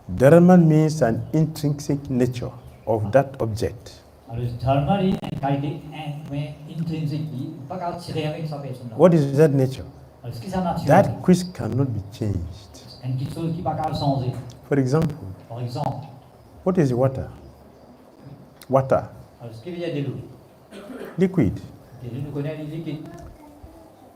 Speaker 1: Dharma means an intrinsic nature of that object.
Speaker 3: Alors, dharma, il y a une qualité intrinsèque, il ne peut pas tirer avec sa personne.
Speaker 1: What is that nature?
Speaker 3: Alors, ce qui est naturel,
Speaker 1: That which cannot be changed.
Speaker 3: une petite chose qui ne peut pas changer.
Speaker 1: For example,
Speaker 3: Par exemple,
Speaker 1: what is water? Water,
Speaker 3: alors, ce qui veut dire de l'eau.
Speaker 1: liquid.
Speaker 3: De l'eau, nous connaissons les liquides.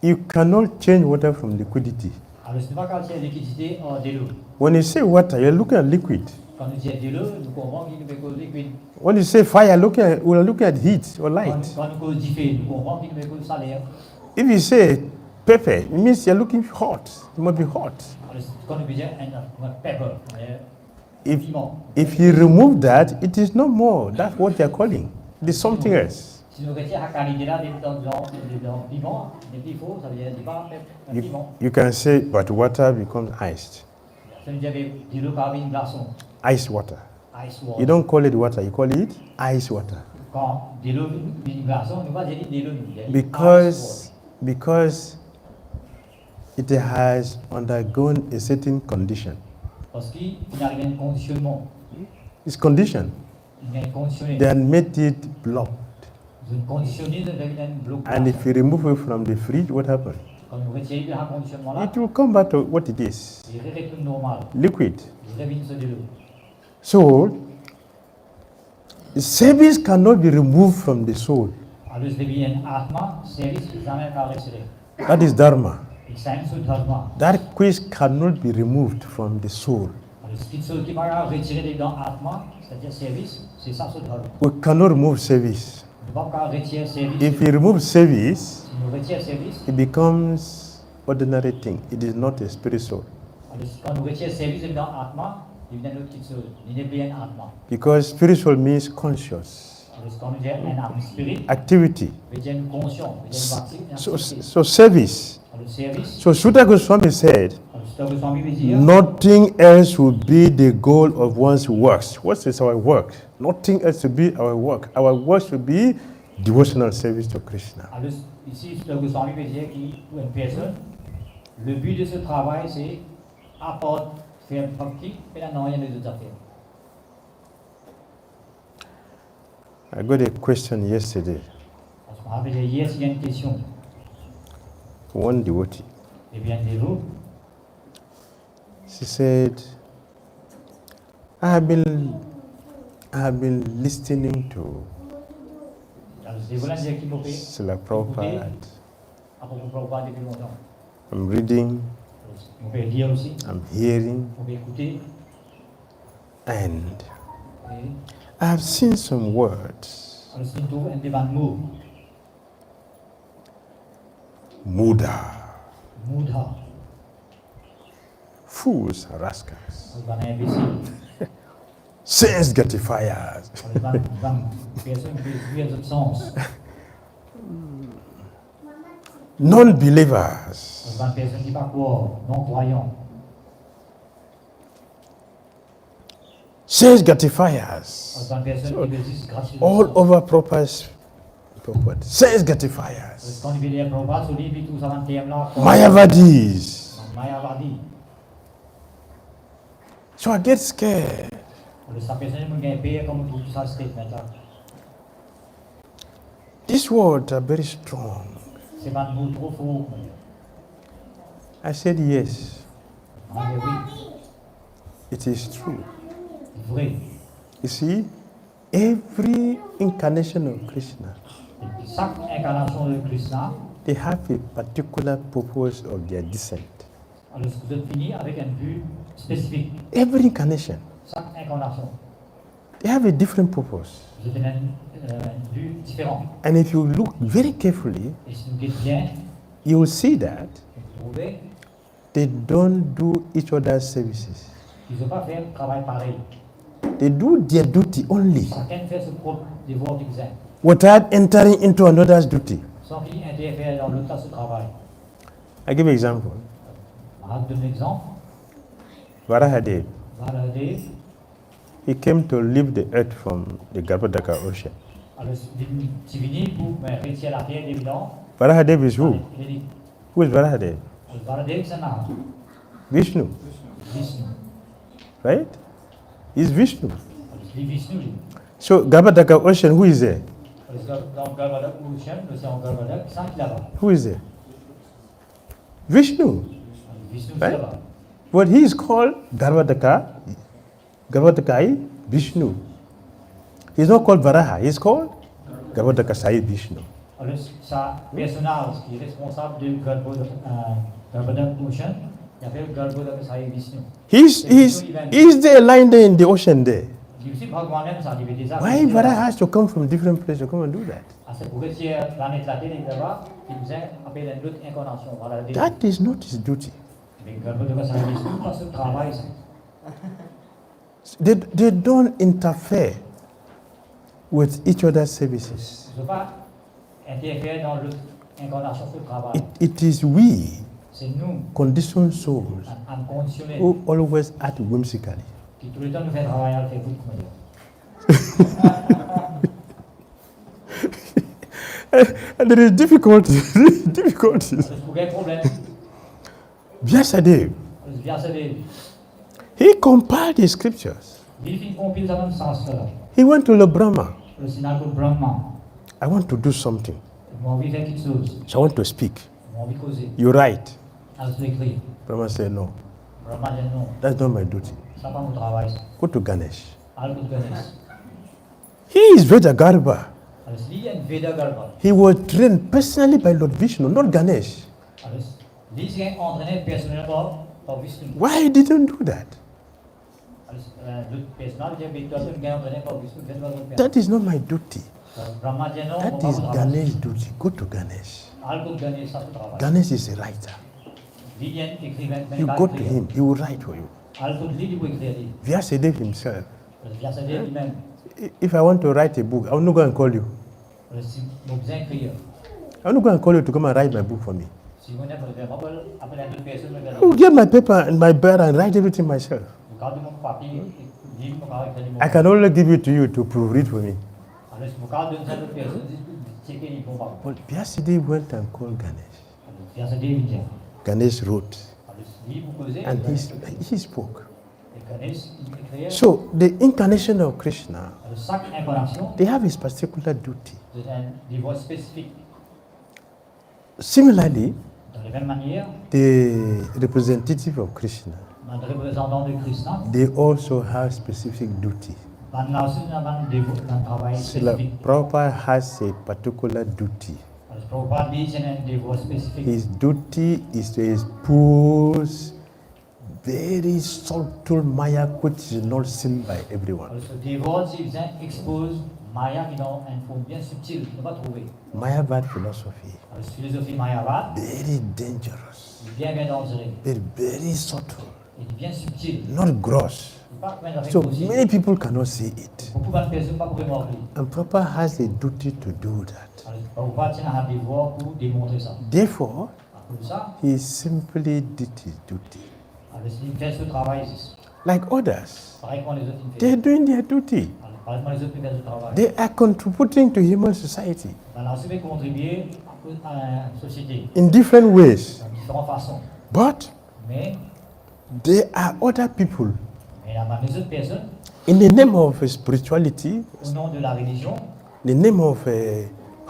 Speaker 1: You cannot change water from liquidity.
Speaker 3: Alors, ce n'est pas quand il y a liquidité de l'eau.
Speaker 1: When you say water, you're looking at liquid.
Speaker 3: Quand nous disons de l'eau, nous comprenons qu'il nous fait cause liquide.
Speaker 1: When you say fire, we're looking at heat or light.
Speaker 3: Quand nous cause du feu, nous comprenons qu'il nous fait cause salaire.
Speaker 1: If you say pepper, it means you're looking hot. It must be hot.
Speaker 3: Alors, quand nous disons un pepper,
Speaker 1: If,
Speaker 3: piment.
Speaker 1: if you remove that, it is no more. That's what you're calling. It is something else.
Speaker 3: Si nous retirons la qualité là, des piments, des petits faux, ça veut dire un
Speaker 1: You,
Speaker 3: piment.
Speaker 1: you can say, but water becomes iced.
Speaker 3: Ça veut dire de l'eau par une glaçon,
Speaker 1: Ice water.
Speaker 3: ice water.
Speaker 1: You don't call it water, you call it ice water.
Speaker 3: Quand de l'eau, une glaçon, nous ne va pas dire de l'eau, nous disons
Speaker 1: Because it has undergone a certain condition.
Speaker 3: parce qu'il arrive un conditionnement.
Speaker 1: It's conditioned. they had made it blocked.
Speaker 3: Ils ont conditionné de devenir bloqué.
Speaker 1: And if you remove it from the fridge, what happens?
Speaker 3: Quand nous retirons le conditionnement là,
Speaker 1: It will come back to what it is,
Speaker 3: il retourne normal.
Speaker 1: liquid.
Speaker 3: Il revient sur de l'eau.
Speaker 1: So, service cannot be removed from the soul.
Speaker 3: Alors, je deviens atma, service, jamais pas retiré.
Speaker 1: That is dharma.
Speaker 3: Il s'aime sur dharma.
Speaker 1: That which cannot be removed from the soul.
Speaker 3: Alors, ce qui va retirer dans atma, c'est-à-dire service, c'est ça sur dharma.
Speaker 1: We cannot remove service.
Speaker 3: On ne va pas retirer service.
Speaker 1: If you remove service,
Speaker 3: Si nous retirons service,
Speaker 1: it becomes ordinary thing. It is not a spirit soul.
Speaker 3: alors, quand nous retirons service dans atma, il vient l'autre chose. Il n'est plus un atma.
Speaker 1: Because spiritual means conscious,
Speaker 3: Alors, quand nous disons un atma spirit,
Speaker 1: activity.
Speaker 3: il devient conscient, il devient actif.
Speaker 1: So service.
Speaker 3: Alors, service,
Speaker 1: So Sutta Goswami said,
Speaker 3: alors, ce Swami veut dire,
Speaker 1: nothing else will be the goal of one's works. What is our work? Nothing else will be our work. Our work should be devotional service to Krishna.
Speaker 3: alors, ici, ce Swami veut dire que pour une personne, le but de ce travail, c'est apporter, faire bhakti, et là, non, il y a des autres affaires.
Speaker 1: I got a question yesterday.
Speaker 3: Je me rappelle hier, il y a une question.
Speaker 1: One devotee.
Speaker 3: Eh bien, de vous,
Speaker 1: She said, I have been listening to
Speaker 3: alors, je voulais dire qu'il faut faire,
Speaker 1: Srila Prabhupada.
Speaker 3: à propos de Prabhupada depuis longtemps.
Speaker 1: I'm reading,
Speaker 3: On peut dire aussi,
Speaker 1: I'm hearing,
Speaker 3: on peut écouter,
Speaker 1: and
Speaker 3: et
Speaker 1: I have seen some words.
Speaker 3: alors, c'est tout un débat de mots.
Speaker 1: Muda,
Speaker 3: Moudha,
Speaker 1: fools, rascals,
Speaker 3: on va imbécile.
Speaker 1: sense gratifiers.
Speaker 3: On va personne qui veut les sens.
Speaker 1: Non-believers,
Speaker 3: On va personne qui ne pas croire, non croyant.
Speaker 1: sense gratifiers,
Speaker 3: On va personne qui veut juste gratuitement.
Speaker 1: all over Prabhupada. Sense gratifiers,
Speaker 3: Quand il veut dire Prabhupada, sur lui, tout ça va terme là.
Speaker 1: Mayavadis.
Speaker 3: Mayavadi.
Speaker 1: So I get scared.
Speaker 3: Alors, sa personne qui gagne payer comme tout ça statement là.
Speaker 1: These words are very strong.
Speaker 3: C'est pas un mot trop fort.
Speaker 1: I said yes,
Speaker 3: Ah, mais oui,
Speaker 1: it is true.
Speaker 3: c'est vrai.
Speaker 1: You see, every incarnation of Krishna,
Speaker 3: Et chaque incarnation de Krishna,
Speaker 1: they have a particular purpose of their descent.
Speaker 3: alors vous êtes fini avec un but spécifique.
Speaker 1: Every incarnation,
Speaker 3: Chaque incarnation,
Speaker 1: they have a different purpose.
Speaker 3: vous avez un but différent.
Speaker 1: And if you look very carefully,
Speaker 3: Et si vous dites bien,
Speaker 1: you will see that
Speaker 3: vous trouvez
Speaker 1: they don't do each other's services.
Speaker 3: qu'ils ne vont pas faire un travail pareil.
Speaker 1: They do their duty only
Speaker 3: Chacun fait son propre devoir d'examen,
Speaker 1: without entering into another's duty.
Speaker 3: sans qu'il interfère dans l'autre ce travail.
Speaker 1: I give an example.
Speaker 3: Je vais donner un exemple.
Speaker 1: Varahadev,
Speaker 3: Varahadev,
Speaker 1: he came to leave the earth from the Garbhodaka ocean.
Speaker 3: alors c'est venu pour retirer la terre d'évident.
Speaker 1: Varahadev is who?
Speaker 3: Il a dit,
Speaker 1: Who is Varahadev?
Speaker 3: Varahadev, c'est un
Speaker 1: Vishnu,
Speaker 3: Vishnu.
Speaker 1: right? He's Vishnu.
Speaker 3: Alors, c'est Vishnu.
Speaker 1: So Garbhodaka ocean, who is there?
Speaker 3: Dans Garbhodak, l'océan Garbhodak, c'est qui là-bas.
Speaker 1: Who is there? Vishnu.
Speaker 3: Vishnu, c'est
Speaker 1: Right?
Speaker 3: là-bas.
Speaker 1: But he is called Garbhodakai Vishnu. He's not called Varaha, he's called Garbhodakasai Vishnu.
Speaker 3: Alors, ça, personnage qui est responsable de Garbhodak Ocean, il appelle Garbhodak Sai Vishnu.
Speaker 1: He's there lying there in the ocean there.
Speaker 3: Il dit aussi Bhagwan même ça, il veut déjà.
Speaker 1: Why Varaha has to come from different place to come and do that?
Speaker 3: C'est pour retirer la planète la Terre là-bas, il nous appelle une autre incarnation. Voilà.
Speaker 1: That is not his duty.
Speaker 3: Mais Garbhodak Sai Vishnu, parce que le travail,
Speaker 1: They don't interfere with each other's services.
Speaker 3: je ne veux pas interférer dans l'autre incarnation sur le travail.
Speaker 1: It is we,
Speaker 3: C'est nous,
Speaker 1: conditioned souls,
Speaker 3: âmes conditionnelles,
Speaker 1: who always act whimsically.
Speaker 3: qui tout le temps nous fait travailler à le faire vous,
Speaker 1: And there is difficulties. difficulties.
Speaker 3: C'est pour quel problème?
Speaker 1: Vyasadeva,
Speaker 3: Bien, c'est des.
Speaker 1: he compiled the scriptures.
Speaker 3: Il compile dans le même sens là.
Speaker 1: He went to the Brahma.
Speaker 3: Le synagogue Brahma.
Speaker 1: I want to do something.
Speaker 3: J'ai envie de faire quelque chose.
Speaker 1: So I want to speak.
Speaker 3: J'ai envie de causer.
Speaker 1: You write.
Speaker 3: Alors je vais écrire.
Speaker 1: Brahma said, no,
Speaker 3: Brahma dit non.
Speaker 1: that's not my duty.
Speaker 3: Ça pas mon travail.
Speaker 1: Go to Ganesh.
Speaker 3: Alors je vais faire.
Speaker 1: He is Vedagarba.
Speaker 3: Alors il y a une Veda Garba.
Speaker 1: He was trained personally by Lord Vishnu, not Ganesh.
Speaker 3: Alors il est entraîné personnellement par Vishnu.
Speaker 1: Why he didn't do that?
Speaker 3: Alors le personnel dit toi tu es entraîné par Vishnu.
Speaker 1: That is not my duty.
Speaker 3: Brahma dit non.
Speaker 1: That is Ganesh's duty. Go to Ganesh.
Speaker 3: Alors Ganesh ça se travaille.
Speaker 1: Ganesh is a writer.
Speaker 3: Il y a écrivain.
Speaker 1: You go to him, he will write for you.
Speaker 3: Alors il peut écrire.
Speaker 1: Vyasadeva himself.
Speaker 3: Vyasadeva lui-même.
Speaker 1: If I want to write a book, I will not go and call you.
Speaker 3: Si vous écrire.
Speaker 1: I will not go and call you to come and write my book for me.
Speaker 3: Si vous n'avez pas après la personne
Speaker 1: I will get my paper and my pen and write everything myself.
Speaker 3: Gardez mon papier, livre, mon
Speaker 1: I can only give it to you to proofread for me.
Speaker 3: Alors, vous gardez une seule personne, checker les bons papiers.
Speaker 1: But Vyasadeva went and called Ganesh.
Speaker 3: Alors, Vyasadeva vient.
Speaker 1: Ganesh wrote
Speaker 3: Alors, si vous posez,
Speaker 1: and he spoke.
Speaker 3: et Ganesh écrit.
Speaker 1: So the incarnation of Krishna,
Speaker 3: Alors, chaque incarnation,
Speaker 1: they have his particular duty.
Speaker 3: c'est un devoir spécifique.
Speaker 1: Similarly,
Speaker 3: De la même manière,
Speaker 1: the representative of Krishna,
Speaker 3: un représentant de Krishna,
Speaker 1: they also have specific duty.
Speaker 3: là aussi, on a un travail
Speaker 1: Srila
Speaker 3: spécifique.
Speaker 1: Prabhupada has a particular duty.
Speaker 3: Alors, Prabhupada dit c'est un devoir spécifique.
Speaker 1: His duty is to expose very subtle Maya which is not seen by everyone.
Speaker 3: Alors, ce devoir, s'il vient, expose Maya qui ont une forme bien subtile, on va trouver.
Speaker 1: Mayavad philosophy,
Speaker 3: Alors, la philosophie Mayavad,
Speaker 1: very dangerous,
Speaker 3: il est bien dangereux,
Speaker 1: very subtle,
Speaker 3: il est bien subtil.
Speaker 1: not gross.
Speaker 3: Il n'est pas comme un
Speaker 1: So
Speaker 3: possible.
Speaker 1: many people cannot see it.
Speaker 3: Beaucoup de personnes ne peuvent pas remarquer.
Speaker 1: And Prabhupada has a duty to do that.
Speaker 3: Alors, Prabhupada tient un devoir pour démontrer ça.
Speaker 1: Therefore,
Speaker 3: Pour ça,
Speaker 1: he simply did his duty.
Speaker 3: alors, il fait ce travail ici.
Speaker 1: Like others,
Speaker 3: Pareil comme les autres, il fait.
Speaker 1: they're doing their duty.
Speaker 3: Alors, pareil comme les autres, il fait ce travail.
Speaker 1: They are contributing to human society
Speaker 3: Alors, ça va contribuer à la société
Speaker 1: in different ways.
Speaker 3: de différentes façons.
Speaker 1: But
Speaker 3: Mais,
Speaker 1: there are other people,
Speaker 3: il y a les autres personnes,
Speaker 1: in the name of spirituality,
Speaker 3: au nom de la religion,
Speaker 1: in the name of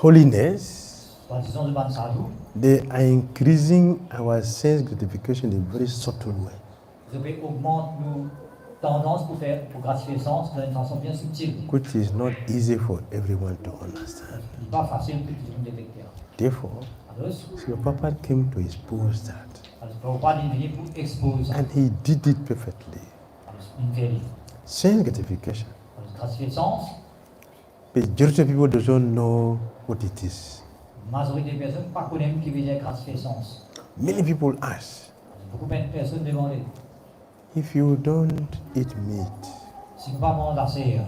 Speaker 1: holiness,
Speaker 3: soi-disant de Ban Sadhu,
Speaker 1: they are increasing our sense gratification in a very subtle way.
Speaker 3: vous avez augmenté nos tendances pour gratifier le sens d'une façon bien subtile.
Speaker 1: Which is not easy for everyone to understand.
Speaker 3: Il n'est pas facile pour tout le monde de détecter.
Speaker 1: Therefore,
Speaker 3: Alors,
Speaker 1: Srila Prabhupada came to expose that.
Speaker 3: Prabhupada est venu pour exposer.
Speaker 1: And he did it perfectly.
Speaker 3: Une vérité.
Speaker 1: Sense gratification.
Speaker 3: Gratifier le sens,
Speaker 1: Majority of people don't know what it is.
Speaker 3: la majorité des personnes ne connaissent pas qui veut dire gratifier le sens.
Speaker 1: Many people ask,
Speaker 3: Beaucoup de personnes demandent
Speaker 1: if you don't eat meat,
Speaker 3: si vous ne mangez pas assez,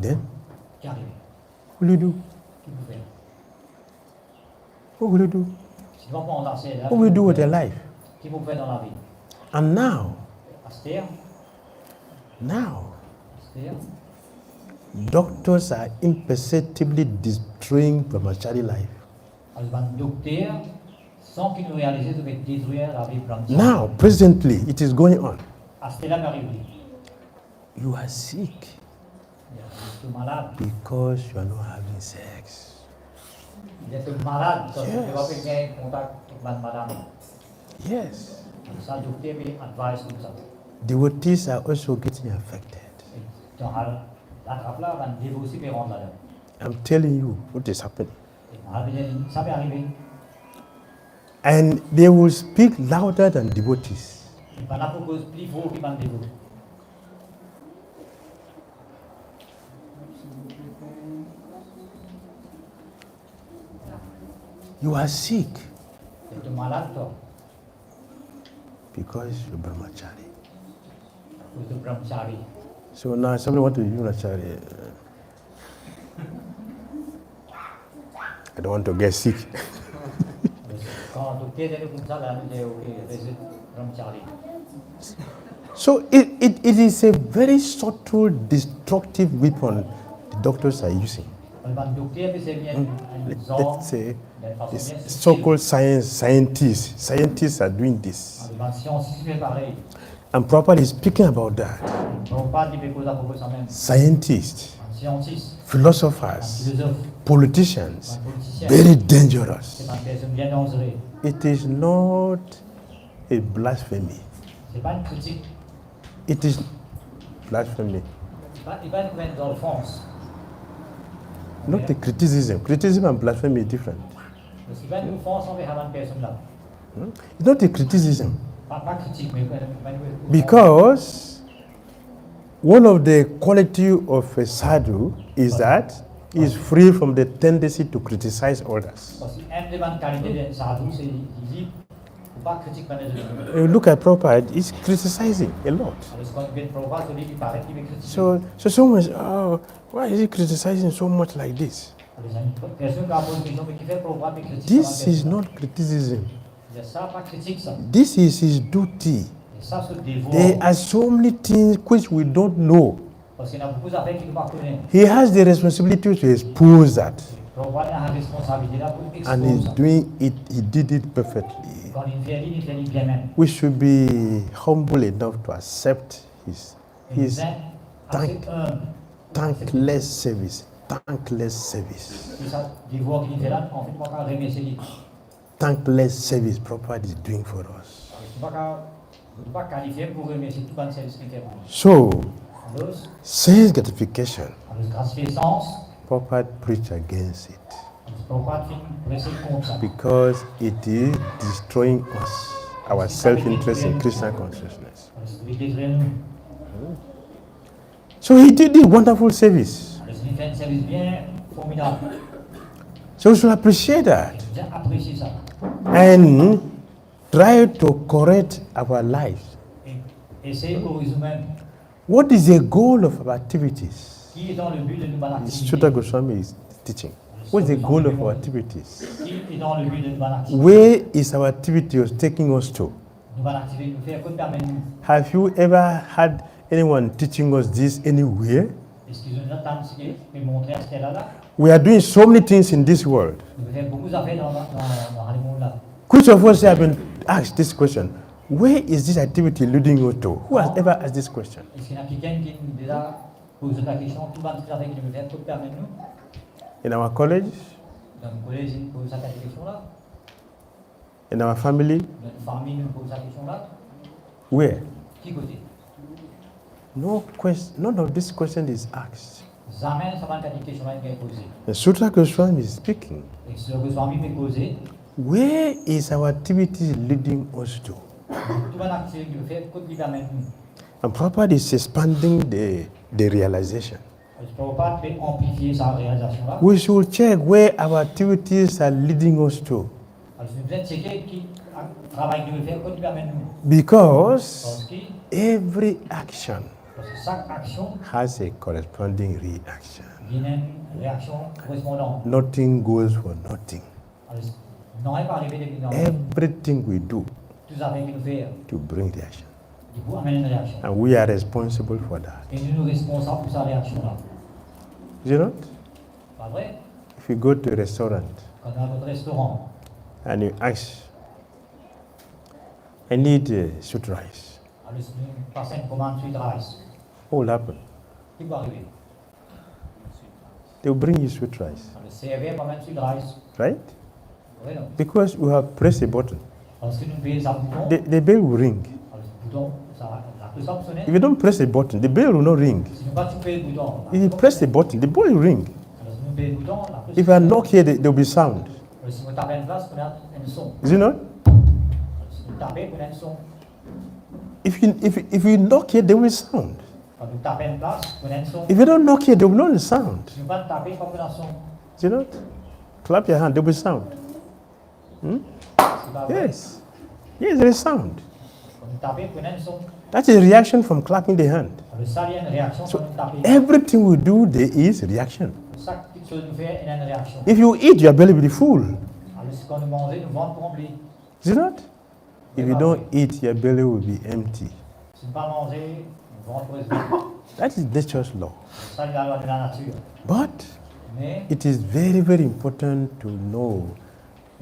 Speaker 1: then
Speaker 3: qu'arrive?
Speaker 1: what will you do?
Speaker 3: Qu'est-ce que vous faites?
Speaker 1: What will you do?
Speaker 3: Si vous ne mangez pas assez,
Speaker 1: What will you do with your life?
Speaker 3: qu'est-ce que vous faites dans la vie?
Speaker 1: And now,
Speaker 3: Astère,
Speaker 1: doctors are imperceptibly destroying brahmachari life.
Speaker 3: alors les docteurs, sans qu'ils ne réalisent, devaient détruire la vie brahmachari.
Speaker 1: Now, presently, it is going on.
Speaker 3: Astère m'arrive.
Speaker 1: You are sick
Speaker 3: Il est malade.
Speaker 1: because you are not having sex.
Speaker 3: Il est malade, donc il ne va pas
Speaker 1: Yes.
Speaker 3: faire contact avec madame.
Speaker 1: Yes.
Speaker 3: Ça, le docteur lui advise tout ça.
Speaker 1: Devotees are also getting affected.
Speaker 3: Dans l'attrape-là, on va aussi les rendre là-dedans.
Speaker 1: I'm telling you what is happening.
Speaker 3: Ça peut arriver.
Speaker 1: And they will speak louder than devotees.
Speaker 3: Il va la proposer plus fort qu'il va le dévorer.
Speaker 1: You are sick
Speaker 3: Tu es malade, toi,
Speaker 1: because you're brahmachari.
Speaker 3: à cause de brahmachari.
Speaker 1: So now somebody want to be brahmachari. I don't want to get sick.
Speaker 3: Quand le docteur est comme ça, là, il dit ok, résulte brahmachari.
Speaker 1: So it is a very subtle, destructive weapon the doctors are using.
Speaker 3: Le docteur, c'est bien une zone,
Speaker 1: Let's say
Speaker 3: d'une façon
Speaker 1: it's
Speaker 3: bien subtile.
Speaker 1: so-called scientists are doing this.
Speaker 3: La science, c'est pareil.
Speaker 1: And Prabhupada is speaking about that.
Speaker 3: On ne parle pas de causes à propos de ça même.
Speaker 1: Scientists,
Speaker 3: scientiste, un
Speaker 1: philosophers,
Speaker 3: philosophe,
Speaker 1: politicians,
Speaker 3: un politicien.
Speaker 1: very dangerous.
Speaker 3: C'est une personne bien dangereuse.
Speaker 1: It is not a blasphemy.
Speaker 3: C'est pas une critique,
Speaker 1: It is blasphemy.
Speaker 3: c'est pas une mettre dans l'offense.
Speaker 1: Not a criticism. Criticism and blasphemy is different.
Speaker 3: C'est pas une offense envers une personne là.
Speaker 1: It's not a criticism.
Speaker 3: Pas critique, mais
Speaker 1: Because one of the quality of a sadhu is that he is free from the tendency to criticize others.
Speaker 3: parce qu'une des bonnes qualités d'un sadhu, c'est qu'il dit, faut pas critiquer les autres.
Speaker 1: Look at Prabhupada, he's criticizing a lot.
Speaker 3: Alors, ce qu'on vient de Prabhupada, celui qui paraît qu'il veut critiquer.
Speaker 1: So someone is, oh, why is he criticizing so much like this?
Speaker 3: Alors, il y a une personne qui a posé une question, mais qui fait Prabhupada, mais critique.
Speaker 1: This is not criticism.
Speaker 3: Ça, pas critique, ça.
Speaker 1: This is his duty.
Speaker 3: Et ça, c'est devoir.
Speaker 1: There are so many things which we don't know.
Speaker 3: Parce qu'il y a beaucoup d'affaires qu'il ne pas connaître.
Speaker 1: He has the responsibility to expose that.
Speaker 3: Prabhupada a la responsabilité là pour
Speaker 1: And he's
Speaker 3: exposer.
Speaker 1: doing it, he did it perfectly.
Speaker 3: Quand il fait bien même.
Speaker 1: We should be humble enough to accept his
Speaker 3: Vous êtes assez
Speaker 1: thank-
Speaker 3: humble.
Speaker 1: thankless service. Thankless service.
Speaker 3: C'est ça, devoir qu'il fait là, en fait, on ne peut pas remercier lui.
Speaker 1: Thankless service Prabhupada is doing for us.
Speaker 3: On ne peut pas qualifier pour remercier tout le service qu'il fait pour nous.
Speaker 1: So,
Speaker 3: Alors,
Speaker 1: sense gratification,
Speaker 3: gratification,
Speaker 1: Prabhupada preached against it
Speaker 3: Prabhupada fait presser contre ça.
Speaker 1: because it is destroying us, our self-interest in Krishna consciousness.
Speaker 3: Alors, c'est de détruire nous.
Speaker 1: So he did a wonderful service.
Speaker 3: Alors, c'est fait un service bien formidable.
Speaker 1: So we should appreciate that
Speaker 3: J'ai apprécié ça.
Speaker 1: and try to correct our lives.
Speaker 3: Et essayer de corriger nous-mêmes.
Speaker 1: What is the goal of our activities?
Speaker 3: Qui est dans le but de nous bonne
Speaker 1: Sutta
Speaker 3: activité?
Speaker 1: Goswami is teaching. What is the goal of our activities?
Speaker 3: Qui est dans le but de nous bonne activité?
Speaker 1: Where is our activity taking us to?
Speaker 3: Nous bonne activité, nous faire que permettre nous.
Speaker 1: Have you ever had anyone teaching us this anywhere?
Speaker 3: Est-ce qu'ils ont entendu ce qui est montré à ce qu'elle a là?
Speaker 1: We are doing so many things in this world.
Speaker 3: Nous faisons beaucoup d'affaires dans le monde là.
Speaker 1: Which of us have been asked this question? Where is this activity leading you to? Who has ever asked this question?
Speaker 3: Est-ce qu'il y a quelqu'un qui nous déjà pose la question, tout le monde affaires qui nous fait que permettre nous?
Speaker 1: In our college,
Speaker 3: Dans le collège, il nous pose cette question là.
Speaker 1: in our family,
Speaker 3: Dans notre famille, nous pose cette question là.
Speaker 1: where?
Speaker 3: Qui côté?
Speaker 1: No question, none of this question is asked.
Speaker 3: Jamais ça va être une question qui est posée.
Speaker 1: The Sutra Goswami is speaking.
Speaker 3: Et ce que Swami m'a posé,
Speaker 1: Where is our activity leading us to?
Speaker 3: tout le monde activité qui nous fait que lui permettre nous.
Speaker 1: And Prabhupada is expanding the realization.
Speaker 3: Je ne peux pas amplifier sa réalisation là.
Speaker 1: We should check where our activities are leading us to.
Speaker 3: Alors, je besoin de checker qui travaille qui nous fait que lui permettre nous.
Speaker 1: Because
Speaker 3: Parce
Speaker 1: every action
Speaker 3: que chaque action
Speaker 1: has a corresponding reaction.
Speaker 3: vient une réaction correspondante.
Speaker 1: Nothing goes for nothing.
Speaker 3: Alors, non, il pas arrivé depuis non.
Speaker 1: Everything we do
Speaker 3: Tout ça avec nous faire,
Speaker 1: to bring reaction.
Speaker 3: il faut amener une réaction.
Speaker 1: And we are responsible for that.
Speaker 3: Et nous sommes responsables pour sa réaction là.
Speaker 1: Is it not?
Speaker 3: Pas vrai?
Speaker 1: If you go to a restaurant
Speaker 3: Quand on a notre restaurant,
Speaker 1: and you ask, I need sweet rice.
Speaker 3: alors si nous passons une commande suite rice,
Speaker 1: What will happen?
Speaker 3: qui va arriver?
Speaker 1: They will bring you sweet rice,
Speaker 3: Alors, le serveur va mettre suite rice.
Speaker 1: right?
Speaker 3: Oui, non?
Speaker 1: Because you have pressed a button.
Speaker 3: Parce que nous payons un bouton,
Speaker 1: The bell will ring.
Speaker 3: alors ce bouton, la plus simple sonner.
Speaker 1: If you don't press a button, the bell will not ring.
Speaker 3: Si nous pas payer le bouton,
Speaker 1: If you press the button, the bell will ring.
Speaker 3: alors si nous payons le bouton, la plus
Speaker 1: If I knock here, there will be sound.
Speaker 3: alors si nous tapons une place, on a un son.
Speaker 1: Is it not?
Speaker 3: Alors, si nous tapons, on a un son.
Speaker 1: If you knock here, there will be sound.
Speaker 3: Quand nous tapons une place, on a un son.
Speaker 1: If you don't knock here, there will not be sound.
Speaker 3: Si nous pas taper, pas un son.
Speaker 1: Is it not? Clap your hand, there will be sound.
Speaker 3: C'est pas vrai.
Speaker 1: Yes. Yes, there is sound.
Speaker 3: Quand nous tapons, on a un son.
Speaker 1: That's a reaction from clapping the hand.
Speaker 3: Alors ça, il y a une réaction
Speaker 1: So
Speaker 3: quand nous tapons.
Speaker 1: everything we do, there is reaction.
Speaker 3: Chaque petite chose nous fait, il y a une réaction.
Speaker 1: If you eat, your belly will be full.
Speaker 3: Alors quand nous mangeons, nous ventre rempli.
Speaker 1: Is it not? If you don't eat, your belly will be empty.
Speaker 3: Si nous pas manger, nous ventre reste vide.
Speaker 1: That is nature's law.
Speaker 3: Ça, c'est la loi de la nature.
Speaker 1: But
Speaker 3: Mais
Speaker 1: it is very, very important to know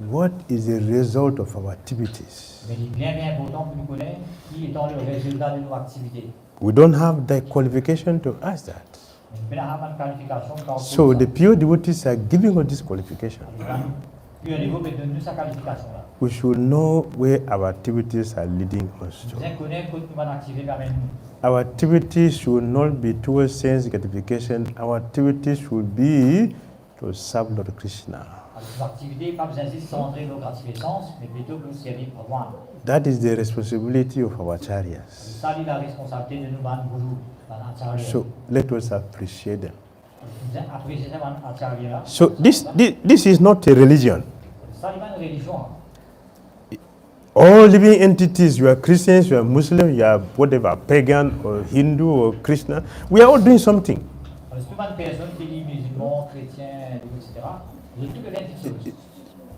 Speaker 1: what is the result of our activities.
Speaker 3: il est bien, bien important pour nous connaître qui est dans le résultat de nos activités.
Speaker 1: We don't have the qualification to ask that. So the pure devotees are giving us this qualification. We should know where our activities are leading us to. Our activities should not be towards sense gratification. Our activities should be to serve Lord Krishna. That is the responsibility of our acharyas. So let us appreciate them. So this is not a religion. All living entities, you are Christians, you are Muslim, you are whatever, pagan or Hindu or Krishna, we are all doing something.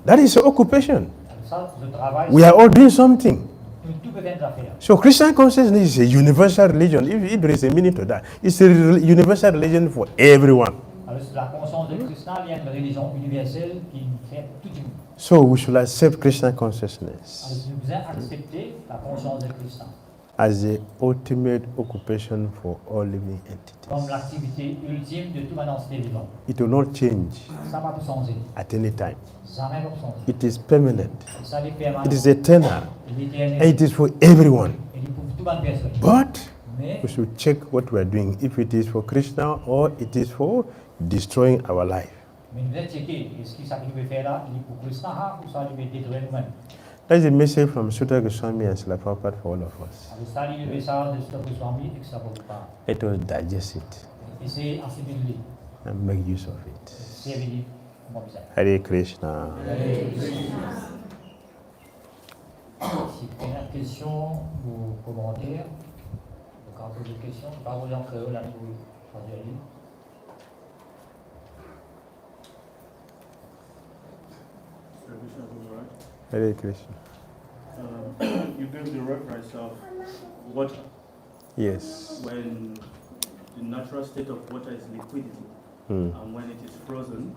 Speaker 1: That is your occupation. We are all doing something. So Christian consciousness is a universal religion. If there is a meaning to that, it's a universal religion for everyone. So we should accept Christian consciousness as the ultimate occupation for all living entities. It will not change at any time. It is permanent. It is eternal. And it is for everyone. But we should check what we are doing, if it is for Krishna or it is for destroying our life. That is a message from Sutta Swami and Srila Prabhupada for all of us. Let us digest it and make use of it. Hare Krishna.
Speaker 3: Si première question ou commentaire, quand vous avez des questions, parole en créole, là, vous traduire.
Speaker 1: Hare Krishna.
Speaker 2: You gave the reference of water.
Speaker 1: Yes.
Speaker 2: When the natural state of water is liquidity, and when it is frozen,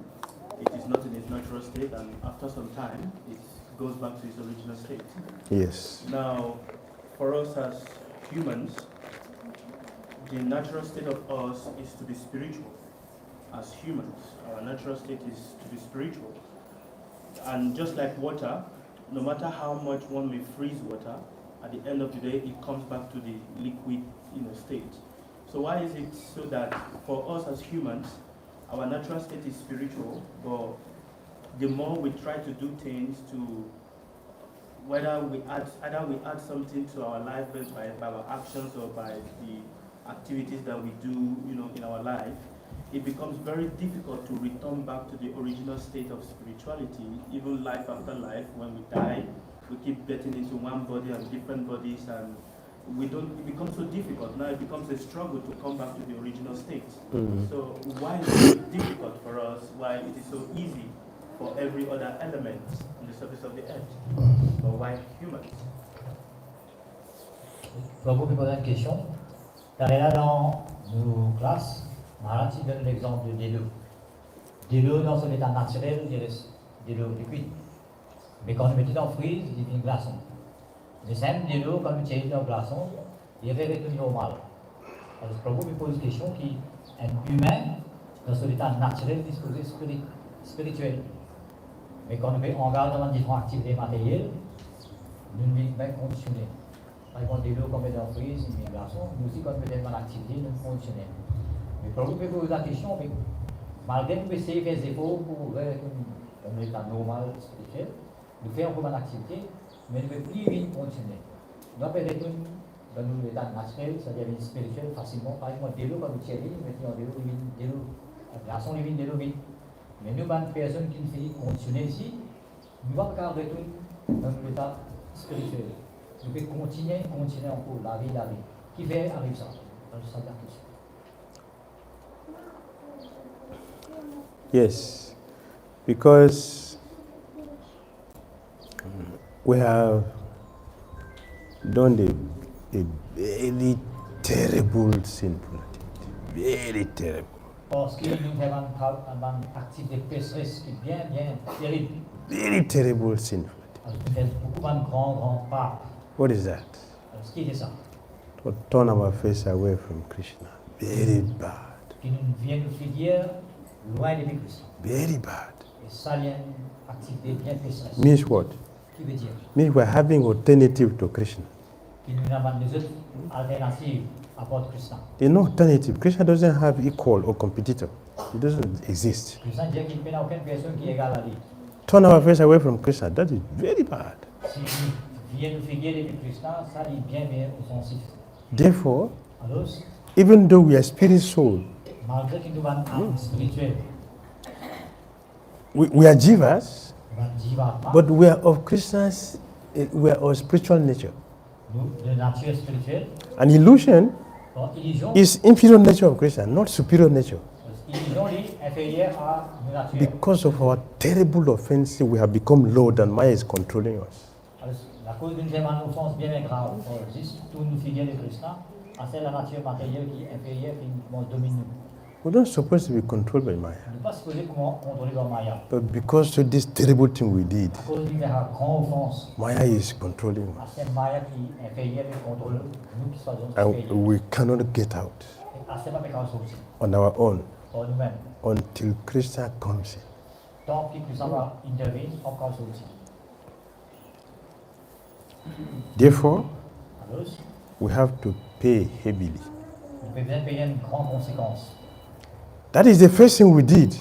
Speaker 2: it is not in its natural state, and after some time, it goes back to its original state.
Speaker 1: Yes.
Speaker 2: Now, for us as humans, the natural state of us is to be spiritual. As humans, our natural state is to be spiritual. And just like water, no matter how much one may freeze water, at the end of the day, it comes back to the liquid, state. So why is it so that for us as humans, our natural state is spiritual, but the more we try to do things to, either we add something to our life by our actions or by the activities that we do, in our life, it becomes very difficult to return back to the original state of spirituality. Even life after life, when we die, we keep getting into one body and different bodies, and it becomes so difficult. Now it becomes a struggle to come back to the original state. So why is it so difficult for us? Why it is so easy for every other element on the surface of the earth? But why humans?
Speaker 3: Je vais vous poser une question. Là, dans nos classes, Maharaj donne l'exemple de l'eau. De l'eau dans son état naturel, de l'eau liquide. Mais quand on met dans le frise, il devient glaçon. Mais même de l'eau, quand on met dans le glaçon, il revient normal. Alors, Prabhu me pose une question qui est un humain dans son état naturel disposé spirituel. Mais quand on regarde dans différentes activités matérielles, nous ne sommes pas conditionnés. Par exemple, de l'eau qu'on met dans le frise, il devient glaçon. Nous aussi, quand on met dans l'activité, nous sommes conditionnés. Mais Prabhu me pose la question, mais malgré que nous essayons de faire des efforts pour un état normal spirituel, nous faisons encore une activité, mais nous ne pouvons plus vivre conditionnés. Nous peut-être dans l'état naturel, c'est-à-dire spirituel facilement. Par exemple, de l'eau, quand nous tirons, nous mettons de l'eau, la glaçon devient de l'eau vide. Mais nous, une personne qui nous fait conditionner ici, nous ne pouvons pas retourner dans l'état spirituel. Nous pouvons continuer encore la vie. Qui fait arriver ça? Ça la question.
Speaker 1: Yes, because we have done a very terrible sinful activity. Very terrible.
Speaker 3: Parce que nous avons une activité pécheresse qui est bien terrible.
Speaker 1: Very terrible sinful activity.
Speaker 3: Nous faisons beaucoup de grand pas.
Speaker 1: What is that?
Speaker 3: Ce qui est ça?
Speaker 1: To turn our face away from Krishna. Very bad.
Speaker 3: qui vient nous figure loin de Christ.
Speaker 1: Very bad.
Speaker 3: Et ça, il y a une activité bien pécheresse.
Speaker 1: Means what?
Speaker 3: Qui veut dire
Speaker 1: Means we're having alternative to Krishna.
Speaker 3: qu'il nous avons des autres alternatives à votre Christ.
Speaker 1: There's no alternative. Krishna doesn't have equal or competitor. It doesn't exist.
Speaker 3: Christ dit qu'il n'y a aucune personne qui est égale à lui.
Speaker 1: Turn our face away from Krishna. That is very bad.
Speaker 3: Si il vient nous figurer depuis Christ, ça dit bien offensif.
Speaker 1: Therefore,
Speaker 3: Alors,
Speaker 1: even though we are spirit soul,
Speaker 3: malgré que nous avons un âme spirituelle,
Speaker 1: we are jivas,
Speaker 3: nous avons jivatma,
Speaker 1: but we are of Krishna's, we are of spiritual nature.
Speaker 3: nous, de nature spirituelle,
Speaker 1: An illusion
Speaker 3: donc illusion,
Speaker 1: is inferior nature of Krishna, not superior nature.
Speaker 3: illusion est inférieure à nos natures.
Speaker 1: Because of our terrible offense, we have become Lord and Maya is controlling us.
Speaker 3: Alors, la cause d'une telle offense bien grave, juste tout nous figure de Christ, c'est la nature matérielle qui est inférieure qui nous domine.
Speaker 1: We're not supposed to be controlled by Maya.
Speaker 3: Nous ne sommes pas supposés comment contrôler par Maya.
Speaker 1: But because of this terrible thing we did,
Speaker 3: À cause d'une grande offense,
Speaker 1: Maya is controlling us.
Speaker 3: c'est Maya qui est inférieure et contrôle nous qui sommes
Speaker 1: And
Speaker 3: supérieurs.
Speaker 1: we cannot get out
Speaker 3: Et c'est pas péché sortir
Speaker 1: on our own
Speaker 3: pour nous-mêmes.
Speaker 1: until Krishna comes in.
Speaker 3: Tant que nous avons intervenir, encore sortir.
Speaker 1: Therefore,
Speaker 3: Alors,
Speaker 1: we have to pay heavily.
Speaker 3: nous devons bien payer une grande conséquence.
Speaker 1: That is the first thing we did.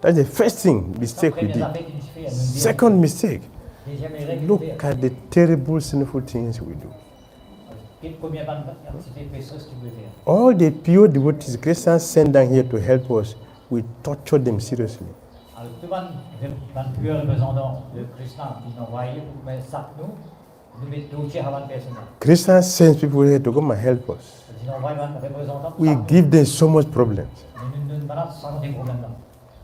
Speaker 1: That's the first thing, mistake we
Speaker 3: Première
Speaker 1: did.
Speaker 3: affaire qui nous fait, nous dire,
Speaker 1: Second mistake,
Speaker 3: deuxième erreur qui nous
Speaker 1: look
Speaker 3: fait,
Speaker 1: at the terrible sinful things we do.
Speaker 3: combien d'activités pécheuses tu veux faire.
Speaker 1: All the pure devotees Krishna sent down here to help us, we torture them seriously.
Speaker 3: Alors, tout le pur représentant de Krishna qui nous envoie pour mettre ça nous mettons toucher avant de personne.
Speaker 1: Krishna sends people here to come and help us.
Speaker 3: Il nous envoie un représentant.
Speaker 1: We give them so much problems.
Speaker 3: Nous ne pas sans des problèmes là.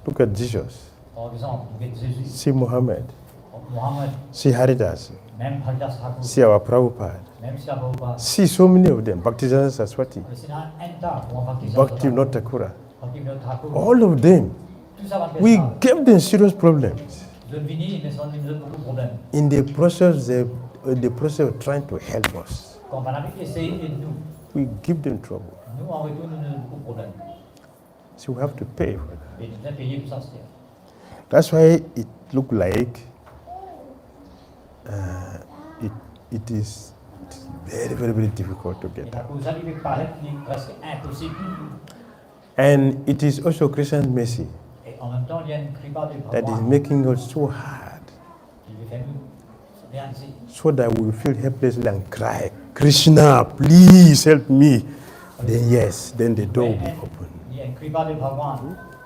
Speaker 1: Look at Jesus.
Speaker 3: Par exemple, avec Jésus,
Speaker 1: See Muhammad.
Speaker 3: Mohammed,
Speaker 1: See Haridas.
Speaker 3: même Haridas Thakur,
Speaker 1: See our Prabhupada.
Speaker 3: même si la Prabhupada,
Speaker 1: See so many of them. Bhakti Saraswati.
Speaker 3: c'est un tas pour Bhakti
Speaker 1: Bhakti Notakura.
Speaker 3: Bhakti Thakur.
Speaker 1: All of them.
Speaker 3: Tout ça va
Speaker 1: We
Speaker 3: faire.
Speaker 1: gave them serious problems.
Speaker 3: Nous venons, mais ça nous donne beaucoup de problèmes.
Speaker 1: In the process of trying to help us,
Speaker 3: Quand on a essayé de nous,
Speaker 1: we give them trouble.
Speaker 3: nous en retour, nous avons beaucoup de problèmes.
Speaker 1: So we have to pay for that.
Speaker 3: Et nous devons payer pour ça.
Speaker 1: That's why it looked like it is very, very, very difficult to
Speaker 3: Et
Speaker 1: get
Speaker 3: la
Speaker 1: out.
Speaker 3: cause ça lui paraît presque impossible.
Speaker 1: And it is also Krishna's mercy
Speaker 3: Et en même temps, il y a une plupart des
Speaker 1: that is
Speaker 3: parois
Speaker 1: making us so hard
Speaker 3: qui veut faire nous réaliser.
Speaker 1: so that we feel helplessly and cry, Krishna, please help me. Then yes, then the door will be open.
Speaker 3: Il y a une plupart des parois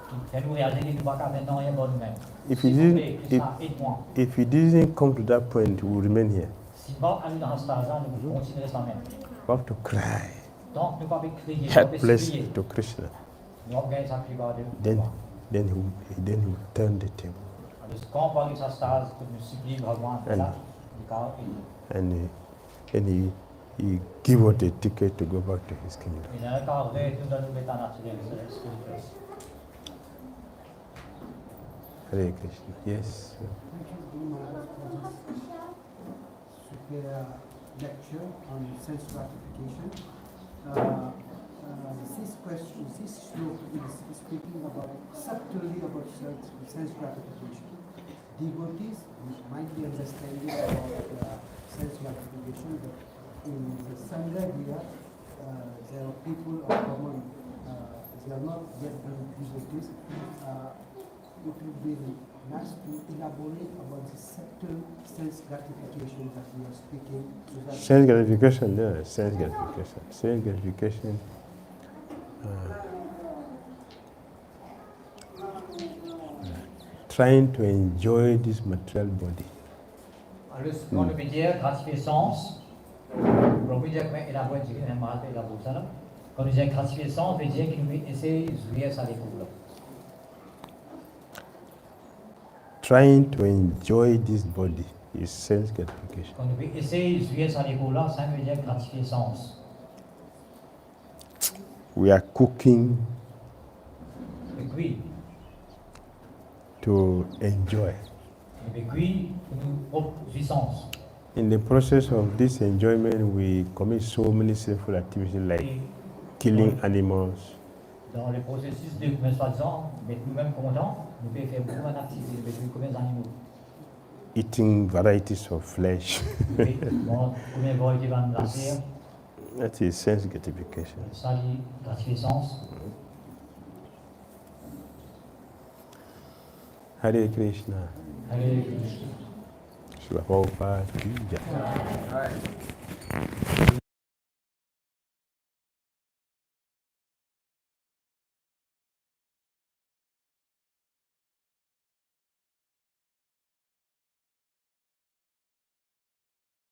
Speaker 3: qui fait nous réaliser que nous ne pouvons pas maintenant rien pour nous-mêmes.
Speaker 1: If
Speaker 3: S'il
Speaker 1: you
Speaker 3: vous
Speaker 1: didn't,
Speaker 3: plaît, Krishna, aide-moi.
Speaker 1: if we didn't come to that point, we will remain here.
Speaker 3: Si nous allons dans ce stade-là, nous continuerons ça même.
Speaker 1: We have to cry
Speaker 3: Donc, nous ne pouvons pas crier, nous ne pouvons pas
Speaker 1: helplessly
Speaker 3: supplier.
Speaker 1: to Krishna.
Speaker 3: Nous avons gagné sa plupart des
Speaker 1: Then,
Speaker 3: parois.
Speaker 1: then he will turn the table
Speaker 3: Alors, quand on parle de sa stade, que nous supplions Bhagwan,
Speaker 1: And-
Speaker 3: là, du cas,
Speaker 1: and he give us the ticket to go back to his kingdom.
Speaker 3: il y a un cas vrai, nous donnons l'état naturel, c'est spirituel.
Speaker 1: Hare Krishna. Yes.
Speaker 5: Superior lecture on sense gratification. This question, this shloka is speaking about subtly about sense gratification. Devotees might be understanding about sense gratification, but in the Sangha here, there are people of common, they are not yet devotees. It would be nice to elaborate about the subtle sense gratification that we are speaking. So that
Speaker 1: Sense gratification, yeah, sense gratification. Sense gratification. Trying to enjoy this material body.
Speaker 3: Alors, quand on veut dire gratifier sens, on veut dire qu'on élabore, quand on dit gratifier sens, on veut dire qu'il veut essayer de jouir sa découverte.
Speaker 1: Trying to enjoy this body is sense gratification.
Speaker 3: Quand on veut essayer de jouir sa découverte, ça veut dire gratifier sens.
Speaker 1: We are cooking
Speaker 3: Le cuit,
Speaker 1: to enjoy.
Speaker 3: le cuit pour nous propre jouissance.
Speaker 1: In the process of this enjoyment, we commit so many sinful activities like
Speaker 3: Et
Speaker 1: killing animals,
Speaker 3: Dans le processus de, mais soi-disant, mettre nous-mêmes contents, nous pouvons faire beaucoup d'activités, nous pouvons combien d'animaux.
Speaker 1: Eating varieties of flesh.
Speaker 3: Oui, bon, combien de variétés van la terre,
Speaker 1: That is sense gratification.
Speaker 3: ça dit gratification.
Speaker 1: Hare Krishna.
Speaker 3: Hare Krishna.
Speaker 1: Srila Prabhupada ki jai.